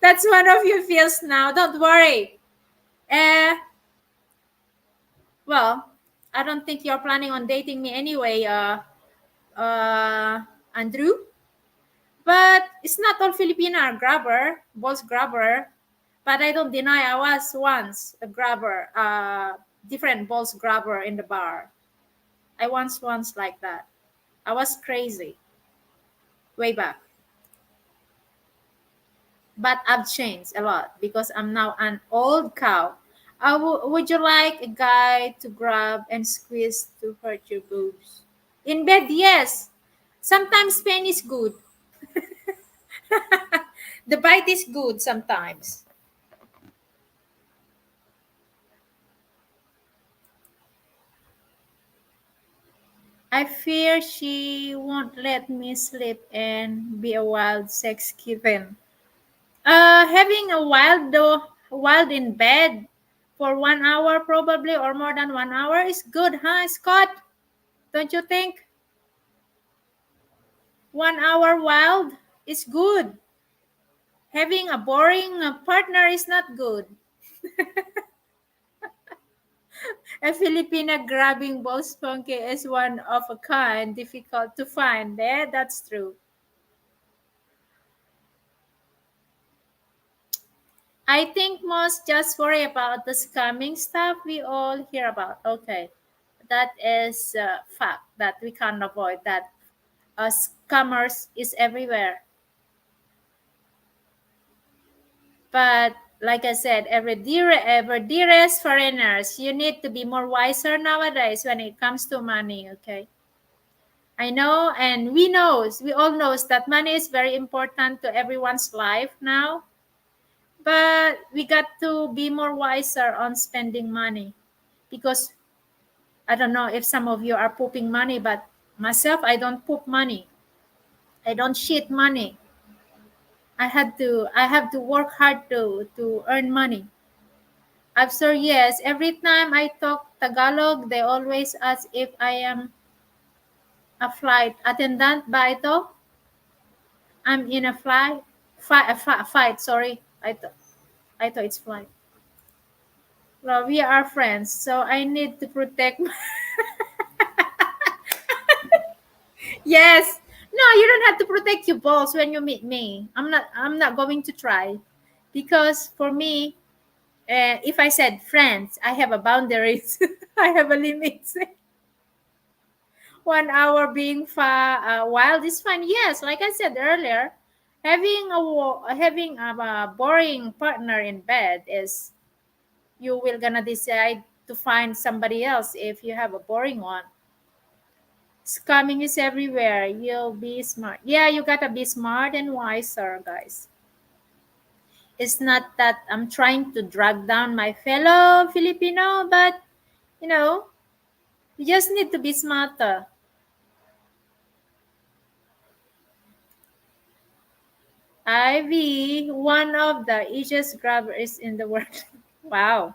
That's one of your fears now. Don't worry. Uh, well, I don't think you're planning on dating me anyway, Andrew. But it's not all Filipina are grabber, balls grabber. But I don't deny I was once a grabber, different balls grabber in the bar. I once like that. I was crazy way back. But I've changed a lot because I'm now an old cow. Would you like a guy to grab and squeeze to hurt your boobs? In bed, yes. Sometimes pain is good. The bite is good sometimes. I fear she won't let me sleep and be a wild sex kitten. Having a wild in bed for 1 hour probably or more than 1 hour is good, huh, Scott? Don't you think? 1 hour wild is good. Having a boring partner is not good. A Filipina grabbing balls spunky is one of a kind, difficult to find. Yeah, that's true. I think most just worry about the scamming stuff we all hear about. Okay. That is a fact that we can't avoid. That scammers is everywhere. But like I said, ever dearest foreigners, you need to be more wiser nowadays when it comes to money. Okay, I know, and we all knows that money is very important to everyone's life now. But we got to be more wiser on spending money because I don't know if some of you are pooping money, but myself, I don't poop money. I don't shit money. I have to work hard to earn money. I'm sure yes, every time I talk Tagalog, they always ask if I am a flight attendant ba ito? I'm in a fight, sorry. I thought it's flight. Well, we are friends, so I need to protect Yes. No, you don't have to protect your balls when you meet me. I'm not going to try because for me, if I said friends, I have a boundaries. I have a limit. 1 hour being wild is fine. Yes, like I said earlier, having a boring partner in bed is you will gonna decide to find somebody else if you have a boring one. Scamming is everywhere. You'll be smart. Yeah, you gotta be smart and wiser, guys. It's not that I'm trying to drag down my fellow Filipino, but you know, you just need to be smarter. Ivy, one of the easiest grabbers in the world. Wow.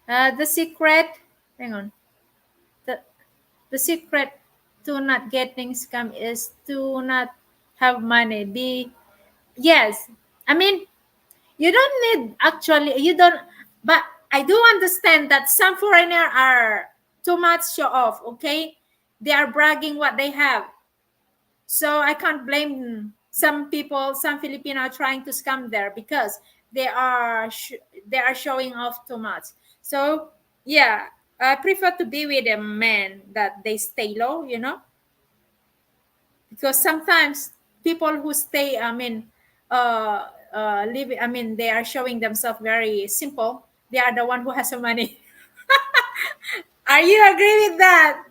The secret, hang on. The, the secret to not getting scam is to not have money. Yes. I mean, you don't need actually, you don't, but I do understand that some foreigner are too much show off, okay? They are bragging what they have. So I can't blame some people, some Filipino are trying to scam there because they are showing off too much. So yeah, I prefer to be with a man that they stay low, because sometimes people who stay, I mean, live, I mean, they are showing themselves very simple. They are the one who has the money. Are you agree with that?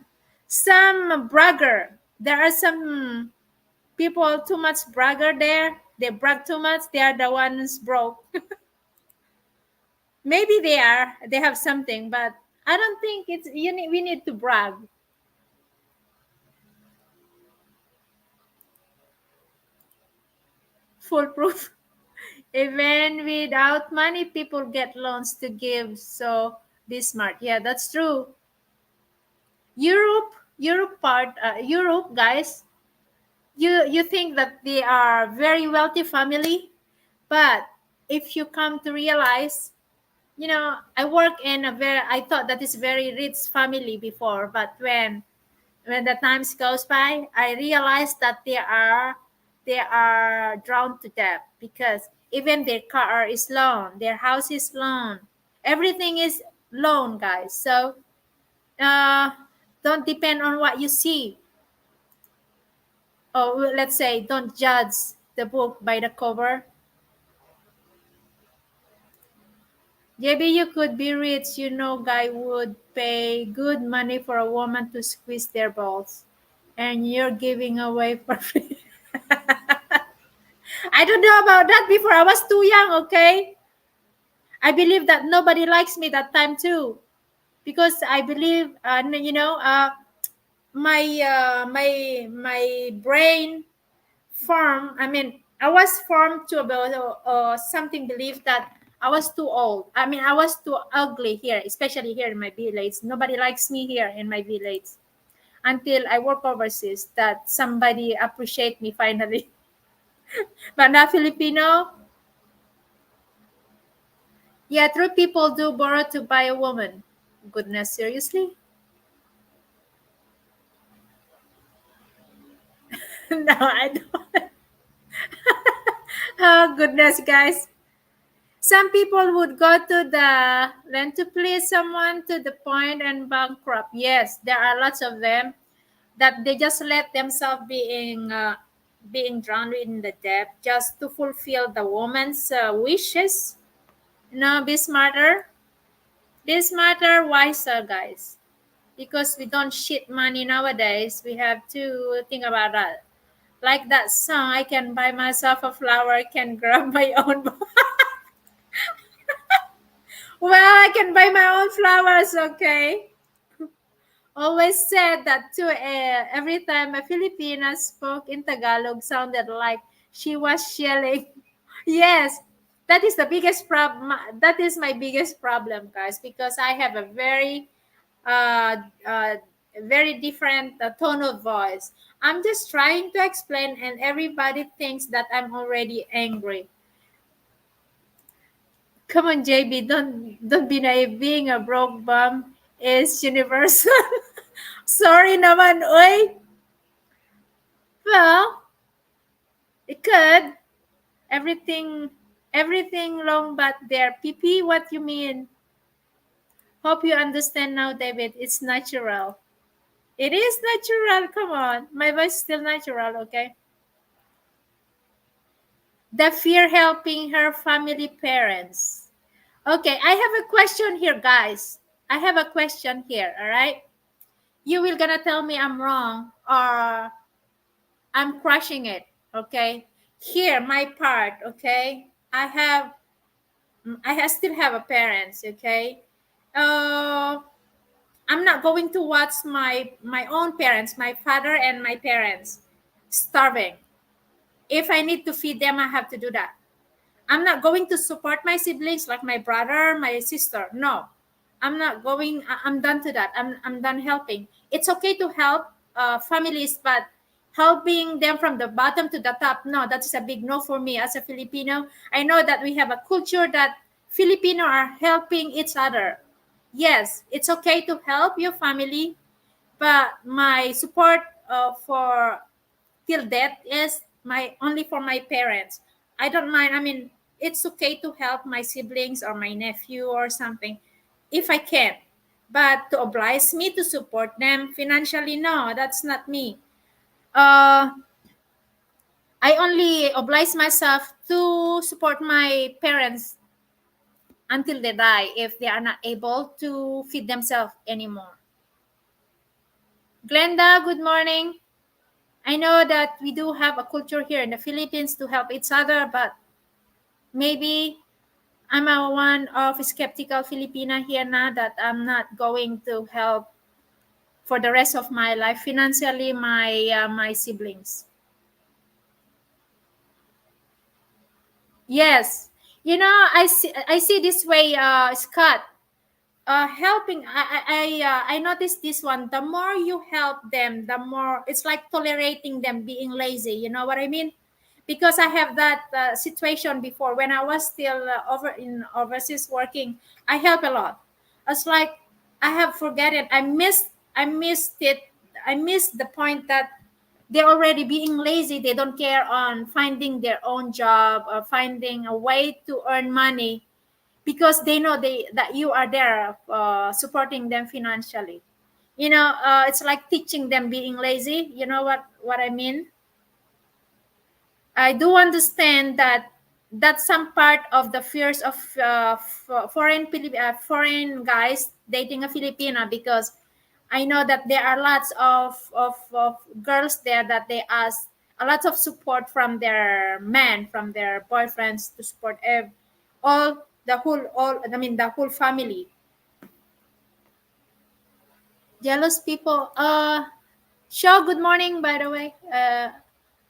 Some bragger. There are some people too much bragger there. They brag too much. They are the ones broke. Maybe they are. They have something, but I don't think it's we need to brag. Foolproof. Even without money, people get loans to give. So be smart. Yeah, that's true. Europe, guys. You think that they are very wealthy family, but if you come to realize, I work in a very, I thought that is very rich family before, but when the times goes by, I realized that they are drowned to death because even their car is loan, their house is loan, everything is loan, guys. So uh, don't depend on what you see. Or let's say, don't judge the book by the cover. Maybe you could be rich, guy would pay good money for a woman to squeeze their balls, and you're giving away for free. I don't know about that before. I was too young, okay? I believe that nobody likes me that time too. Because I believe, my brain formed, I mean, I was formed to about something belief that I was too old. I mean, I was too ugly here, especially here in my village. Nobody likes me here in my village until I work overseas that somebody appreciate me finally. But not Filipino. Yeah, three people do borrow to buy a woman. Goodness, seriously? No, I don't. Oh, goodness, guys. Some people would go to the learn to please someone to the point and bankrupt. Yes, there are lots of them that they just let themselves being drowned in the debt just to fulfill the woman's wishes. Be smarter. Be smarter, wiser, guys. Because we don't shit money nowadays, we have to think about that. Like that song, I can buy myself a flower, can grab my own. Well, I can buy my own flowers, okay? Always said that too. Every time a Filipina spoke in Tagalog, sounded like she was yelling. Yes, that is the biggest problem. That is my biggest problem, guys, because I have a uh, uh, very different tone of voice. I'm just trying to explain, and everybody thinks that I'm already angry. Come on, JB, don't be naive. Being a broke bum is universal. Sorry naman, oy. Well, it could. Everything, everything long but there. PP, what you mean? Hope you understand now, David. It's natural. It is natural. Come on. My voice is still natural, okay? The fear helping her family parents. Okay, I have a question here, guys. I have a question here, all right? You will gonna tell me I'm wrong or I'm crushing it, okay? Here, my part, okay? Still have a parents, okay? Uh, I'm not going to watch my own parents, my father and my parents starving. If I need to feed them, I have to do that. I'm not going to support my siblings like my brother, my sister. No, I'm not going. I'm done to that. I'm done helping. It's okay to help families, but helping them from the bottom to the top, no, that is a big no for me as a Filipino. I know that we have a culture that Filipino are helping each other. Yes, it's okay to help your family, but my support for till death is my only for my parents. I don't mind. I mean, it's okay to help my siblings or my nephew or something if I can. But to oblige me to support them financially, no, that's not me. Uh, I only oblige myself to support my parents until they die if they are not able to feed themselves anymore. Glenda, good morning. I know that we do have a culture here in the Philippines to help each other, but maybe I'm a one of skeptical Filipina here now that I'm not going to help for the rest of my life financially my siblings. Yes, I see this way, Scott. Helping I noticed this one. The more you help them, the more it's like tolerating them being lazy. You know what I mean? Because I have that situation before when I was still over in overseas working. I help a lot. It's like I have forgotten. I missed it. I missed the point that they're already being lazy. They don't care on finding their own job or finding a way to earn money because they know that you are there supporting them financially. It's like teaching them being lazy. You know what I mean? I do understand that that's some part of the fears of foreign guys dating a Filipina, because I know that there are lots of girls there that they ask a lot of support from their men, from their boyfriends to support the whole family. Jealous people. Show, good morning, by the way.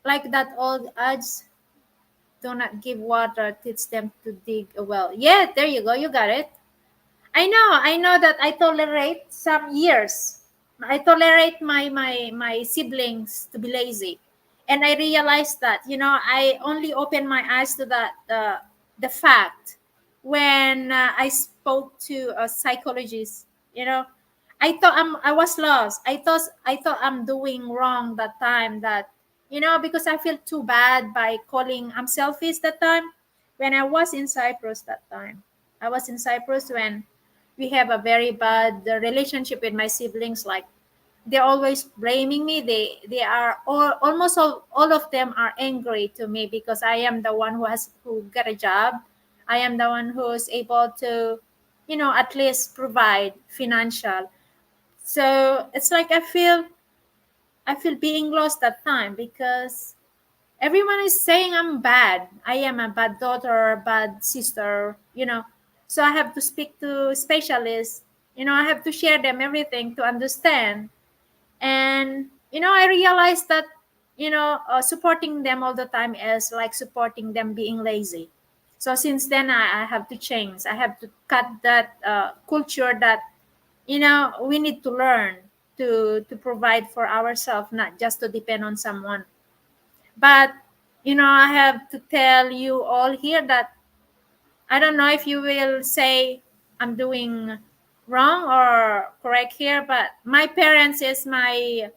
Like that old ads, do not give water, teach them to dig a well. Yeah, there you go. You got it. I know that I tolerate some years. I tolerate my siblings to be lazy. And I realized that, I only opened my eyes to that the fact when I spoke to a psychologist, you know. I was lost. I thought I'm doing wrong that time, that because I feel too bad by calling I'm selfish that time when I was in Cyprus that time. I was in Cyprus when we have a very bad relationship with my siblings. Like they're always blaming me. They are almost all of them are angry to me because I am the one who got a job. I am the one who's able to, at least provide financial. So it's like I feel being lost that time because everyone is saying I'm bad. I am a bad daughter, a bad sister. So I have to speak to specialists. I have to share them everything to understand. And I realized that supporting them all the time is like supporting them being lazy. So since then I have to change. I have to cut that culture that we need to learn to provide for ourselves, not just to depend on someone. But I have to tell you all here that I don't know if you will say I'm doing wrong or correct here, but my parents is my,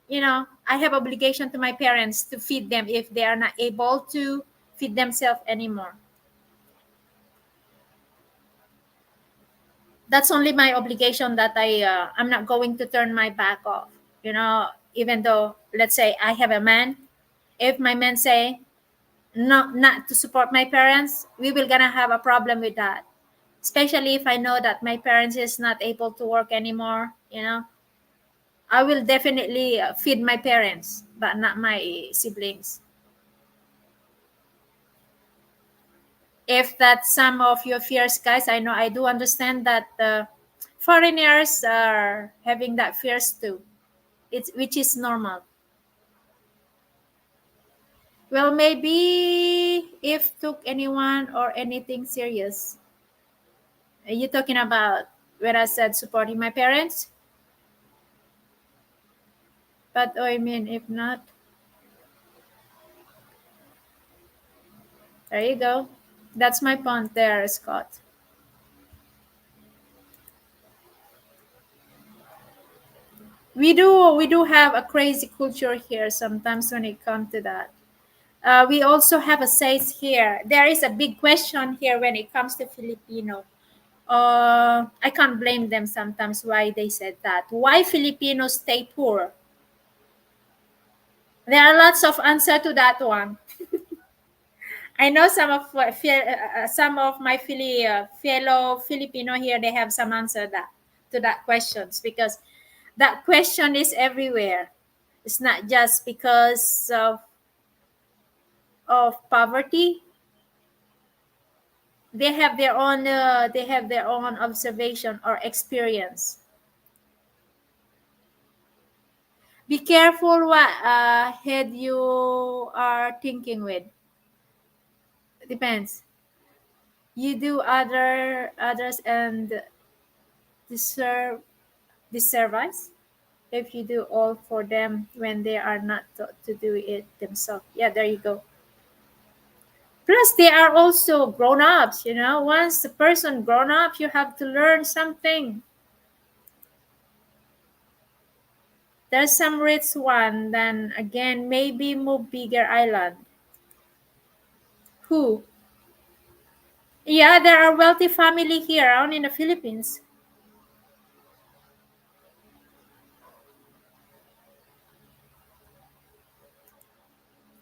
I have obligation to my parents to feed them if they are not able to feed themselves anymore. That's only my obligation that I'm not going to turn my back off. Even though let's say I have a man, if my man say not to support my parents, we will gonna have a problem with that. Especially if I know that my parents is not able to work anymore. I will definitely feed my parents, but not my siblings. If that's some of your fears, guys, I know I do understand that foreigners are having that fears too. It's which is normal. Well, maybe if took anyone or anything serious. Are you talking about when I said supporting my parents? But oh, I mean, if not, there you go. That's my point there, Scott. We do have a crazy culture here sometimes when it comes to that. We also have a says here. There is a big question here when it comes to Filipino. I can't blame them sometimes why they said that. Why Filipinos stay poor? There are lots of answer to that one. I know some of my fellow Filipino here, they have some answer that to that questions because that question is everywhere. It's not just because of poverty. They have their own observation or experience. Be careful what head you are thinking with. Depends. You do others and deserve disservice if you do all for them when they are not taught to do it themselves. Yeah, there you go. Plus, they are also grown ups. Once the person grown up, you have to learn something. There's some rich one, then again, maybe move bigger island. Who? Yeah, there are wealthy family here around in the Philippines.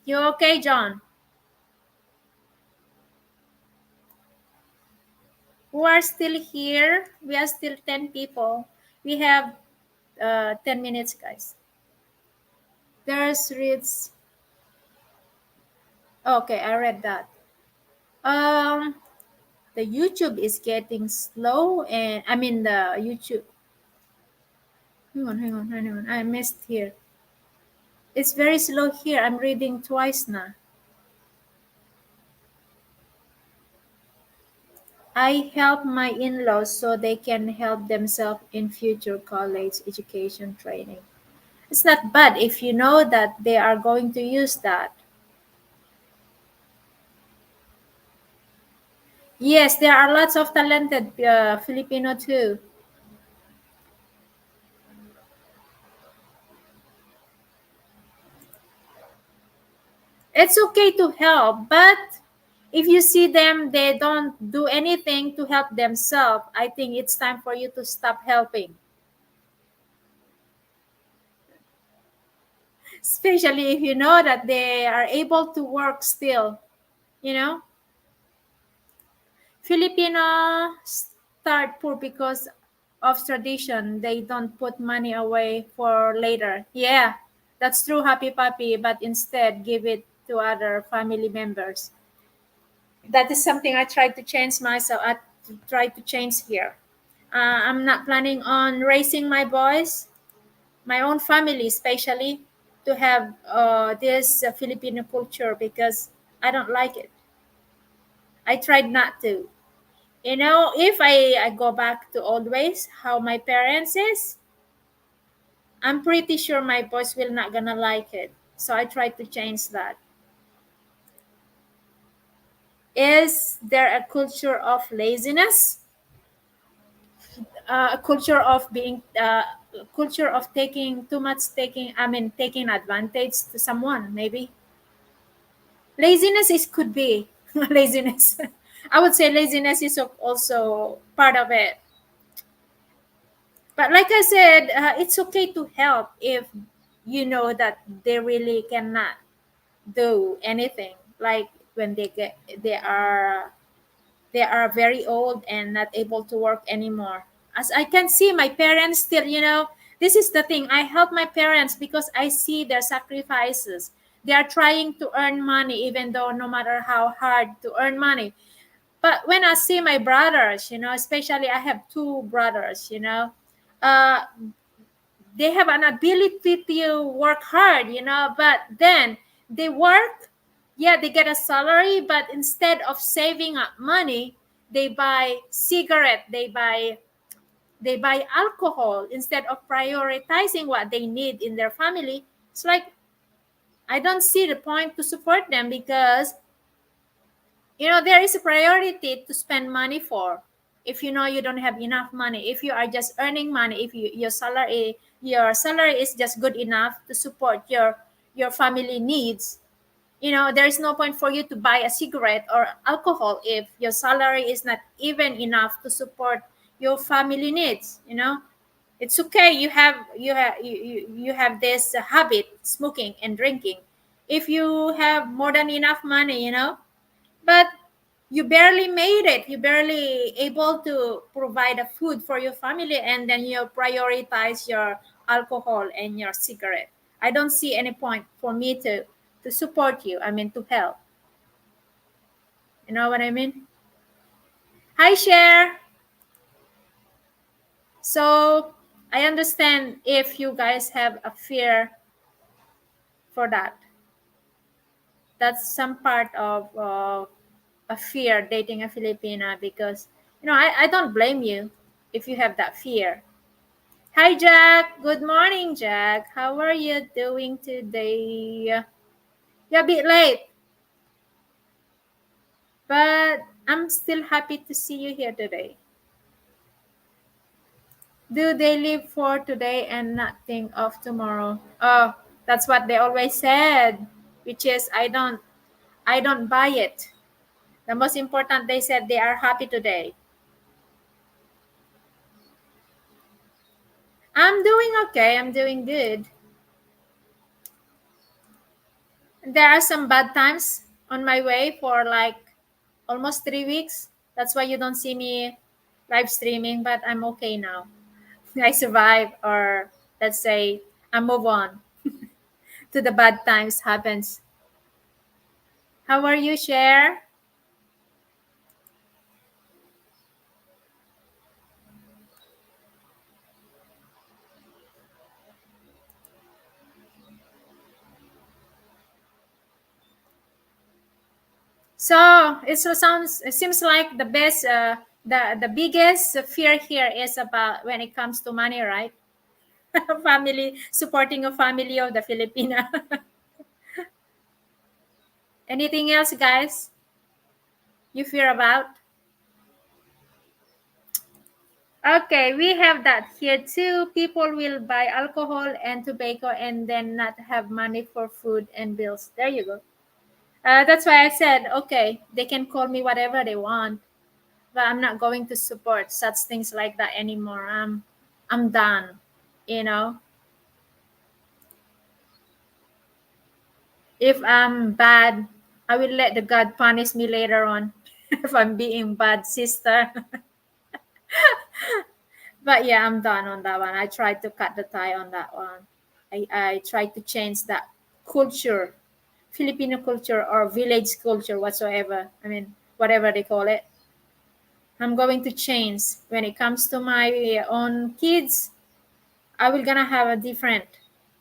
You okay, John? Who are still here? We are still 10 people. We have 10 minutes, guys. There's rich. Okay, I read that. Um, the YouTube is getting slow, and I mean the YouTube. Hang on. I missed here. It's very slow here. I'm reading twice now. I help my in-laws so they can help themselves in future college education training. It's not bad if you know that they are going to use that. Yes, there are lots of talented Filipino too. It's okay to help, but If you see them, they don't do anything to help themselves, I think it's time for you to stop helping. Especially if you know that they are able to work still, you know. Filipino start poor because of tradition. They don't put money away for later. Yeah, that's true, Happy Puppy, but instead give it to other family members. That is something I tried to change myself. I tried to change here. I'm not planning on raising my boys, my own family, especially to have this Filipino culture because I don't like it. I tried not to. You know, if I go back to old ways, how my parents is, I'm pretty sure my boys will not gonna like it. So I try to change that. Is there a culture of laziness? A culture of being, culture of taking too much, taking advantage to someone, maybe. Laziness is could be laziness. I would say laziness is also part of it. But like I said, it's okay to help if you know that they really cannot do anything. Like when they are very old and not able to work anymore. As I can see, my parents still, you know, this is the thing. I help my parents because I see their sacrifices. They are trying to earn money, even though no matter how hard to earn money. But when I see my brothers, you know, especially I have two brothers, you know, uh, they have an ability to work hard, you know, but then they work, yeah, they get a salary, but instead of saving up money, they buy cigarette, they buy alcohol instead of prioritizing what they need in their family. It's like I don't see the point to support them because you know there is a priority to spend money for. If you know you don't have enough money, if you are just earning money, if your salary is just good enough to support your family needs, you know there is no point for you to buy a cigarette or alcohol if your salary is not even enough to support your family needs, you know. It's okay, you have this habit, smoking and drinking, if you have more than enough money, you know. But you barely made it, you barely able to provide a food for your family, and then you prioritize your alcohol and your cigarette. I don't see any point for me to support you, to help. You know what I mean? Hi, Share. So I understand if you guys have a fear for that. That's some part of a fear dating a Filipina, because you know I don't blame you if you have that fear. Hi, Jack. Good morning, Jack. How are you doing today? You're a bit late, but I'm still happy to see you here today. Do they live for today and not think of tomorrow? Oh, that's what they always said, which is I don't buy it. The most important, they said they are happy today. I'm doing okay. I'm doing good. There are some bad times on my way for like almost 3 weeks. That's why you don't see me live streaming, but I'm okay now. I survive, or let's say I move on to the bad times happens. How are you, Cher? So it seems like the biggest fear here is about when it comes to money, right? Family, supporting a family of the Filipina. Anything else, guys? You fear about? Okay, we have that here too. People will buy alcohol and tobacco and then not have money for food and bills. There you go. That's why I said, okay, they can call me whatever they want, but I'm not going to support such things like that anymore. I'm done. You know, if I'm bad, I will let the God punish me later on if I'm being bad sister. But yeah, I'm done on that one. I tried to cut the tie on that one. I tried to change that culture, Filipino culture or village culture whatsoever. I mean, whatever they call it. I'm going to change when it comes to my own kids. I will gonna have a different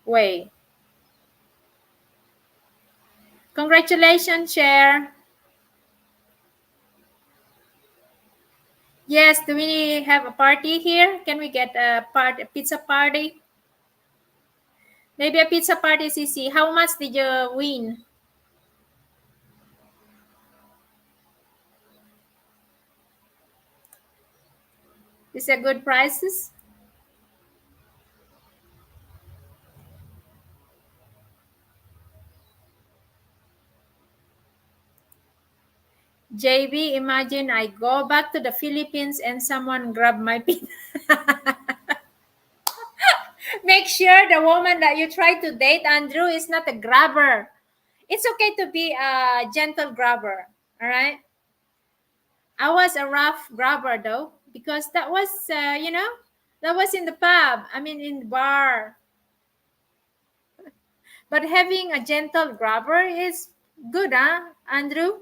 way. Congratulations, Chair. Yes, do we have a party here? Can we get a pizza party? Maybe a pizza party, CC. How much did you win? Is it good prices? JB, imagine I go back to the Philippines and someone grab my pin. Make sure the woman that you try to date, Andrew, is not a grabber. It's okay to be a gentle grabber, all right? I was a rough grabber though, because that was, that was in the pub. I mean, in the bar. But having a gentle grabber is good, huh, Andrew?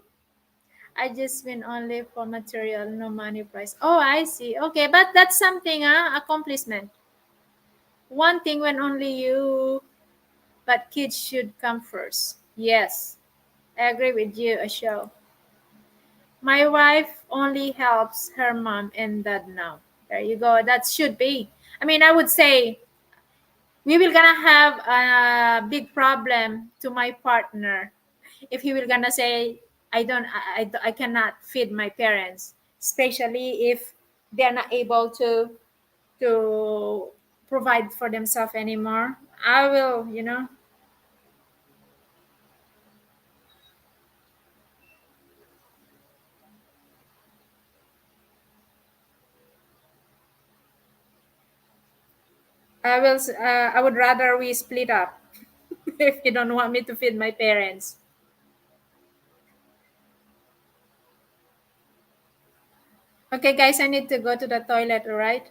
I just win only for material, no money price. Oh, I see. Okay, but that's something, accomplishment. One thing when only you, but kids should come first. Yes, I agree with you, Ashel. My wife only helps her mom and dad now. There you go. That should be. I mean, I would say we will gonna have a big problem to my partner if he will gonna say I cannot feed my parents, especially if they're not able to provide for themselves anymore. I will, I would rather we split up if you don't want me to feed my parents. Okay, guys, I need to go to the toilet, all right?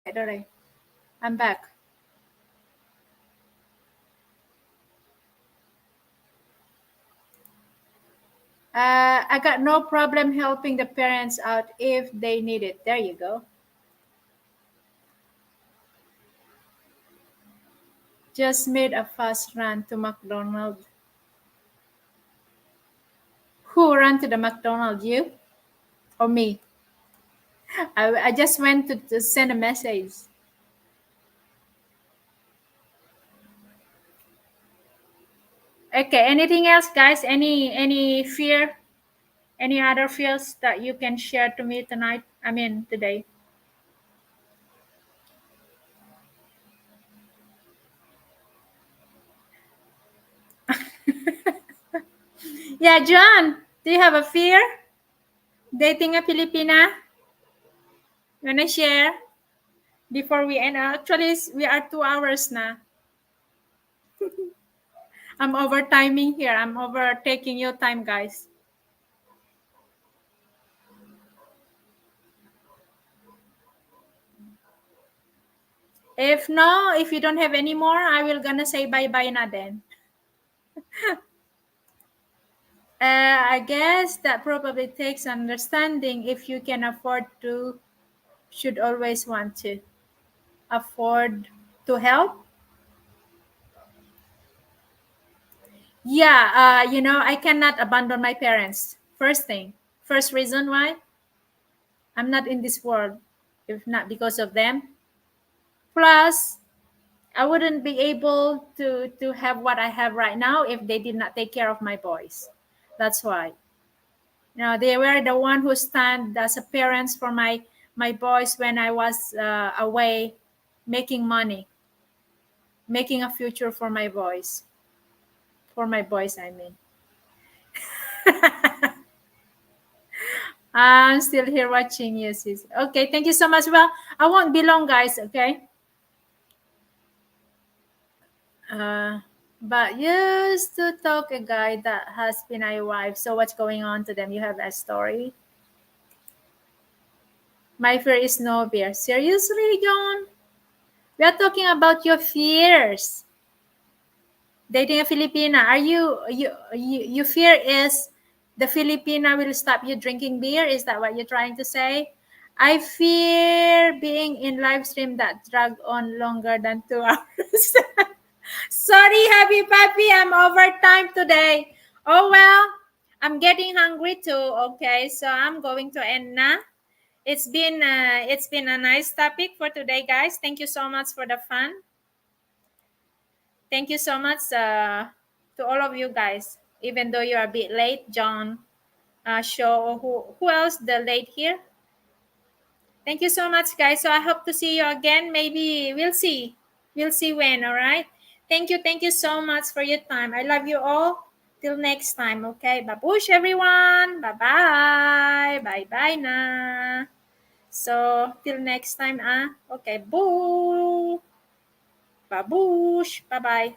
All right. I'm back. I got no problem helping the parents out if they need it. There you go. Just made a fast run to McDonald's. Who ran to the McDonald's? You or me? I just went to send a message. Okay, anything else, guys? Any fear? Any other fears that you can share to me tonight? I mean, today. Yeah, John, do you have a fear? Dating a Filipina? Wanna share before we end? Actually, we are 2 hours now. I'm over timing here. I'm overtaking your time, guys. If you don't have any more, I will gonna say bye-bye na then. I guess that probably takes understanding. If you can afford to, should always want to afford to help. Yeah, I cannot abandon my parents. First reason why I'm not in this world, if not because of them. Plus, I wouldn't be able to have what I have right now if they did not take care of my boys. That's why. They were the one who stand as a parents for my boys when I was away, making money, making a future for my boys. For my boys, I mean. I'm still here watching you, sis. Okay, thank you so much. Well, I won't be long, guys. Okay. But used to talk a guy that has been a wife. So what's going on to them? You have a story? My fear is no beer. Seriously, John? We are talking about your fears. Dating a Filipina. Are you fear is the Filipina will stop you drinking beer? Is that what you're trying to say? I fear being in live stream that drag on longer than 2 hours. Sorry, Happy Papi, I'm over time today. Oh well, I'm getting hungry too. Okay, so I'm going to end now. It's been a nice topic for today, guys. Thank you so much for the fun. Thank you so much to all of you guys. Even though you're a bit late, John, show who else the late here. Thank you so much, guys. So I hope to see you again. Maybe we'll see. We'll see when, all right? Thank you. Thank you so much for your time. I love you all. Till next time, okay? Babush, everyone. Bye-bye. Bye-bye na. So, till next time, Okay, boo. Babush. Bye-bye.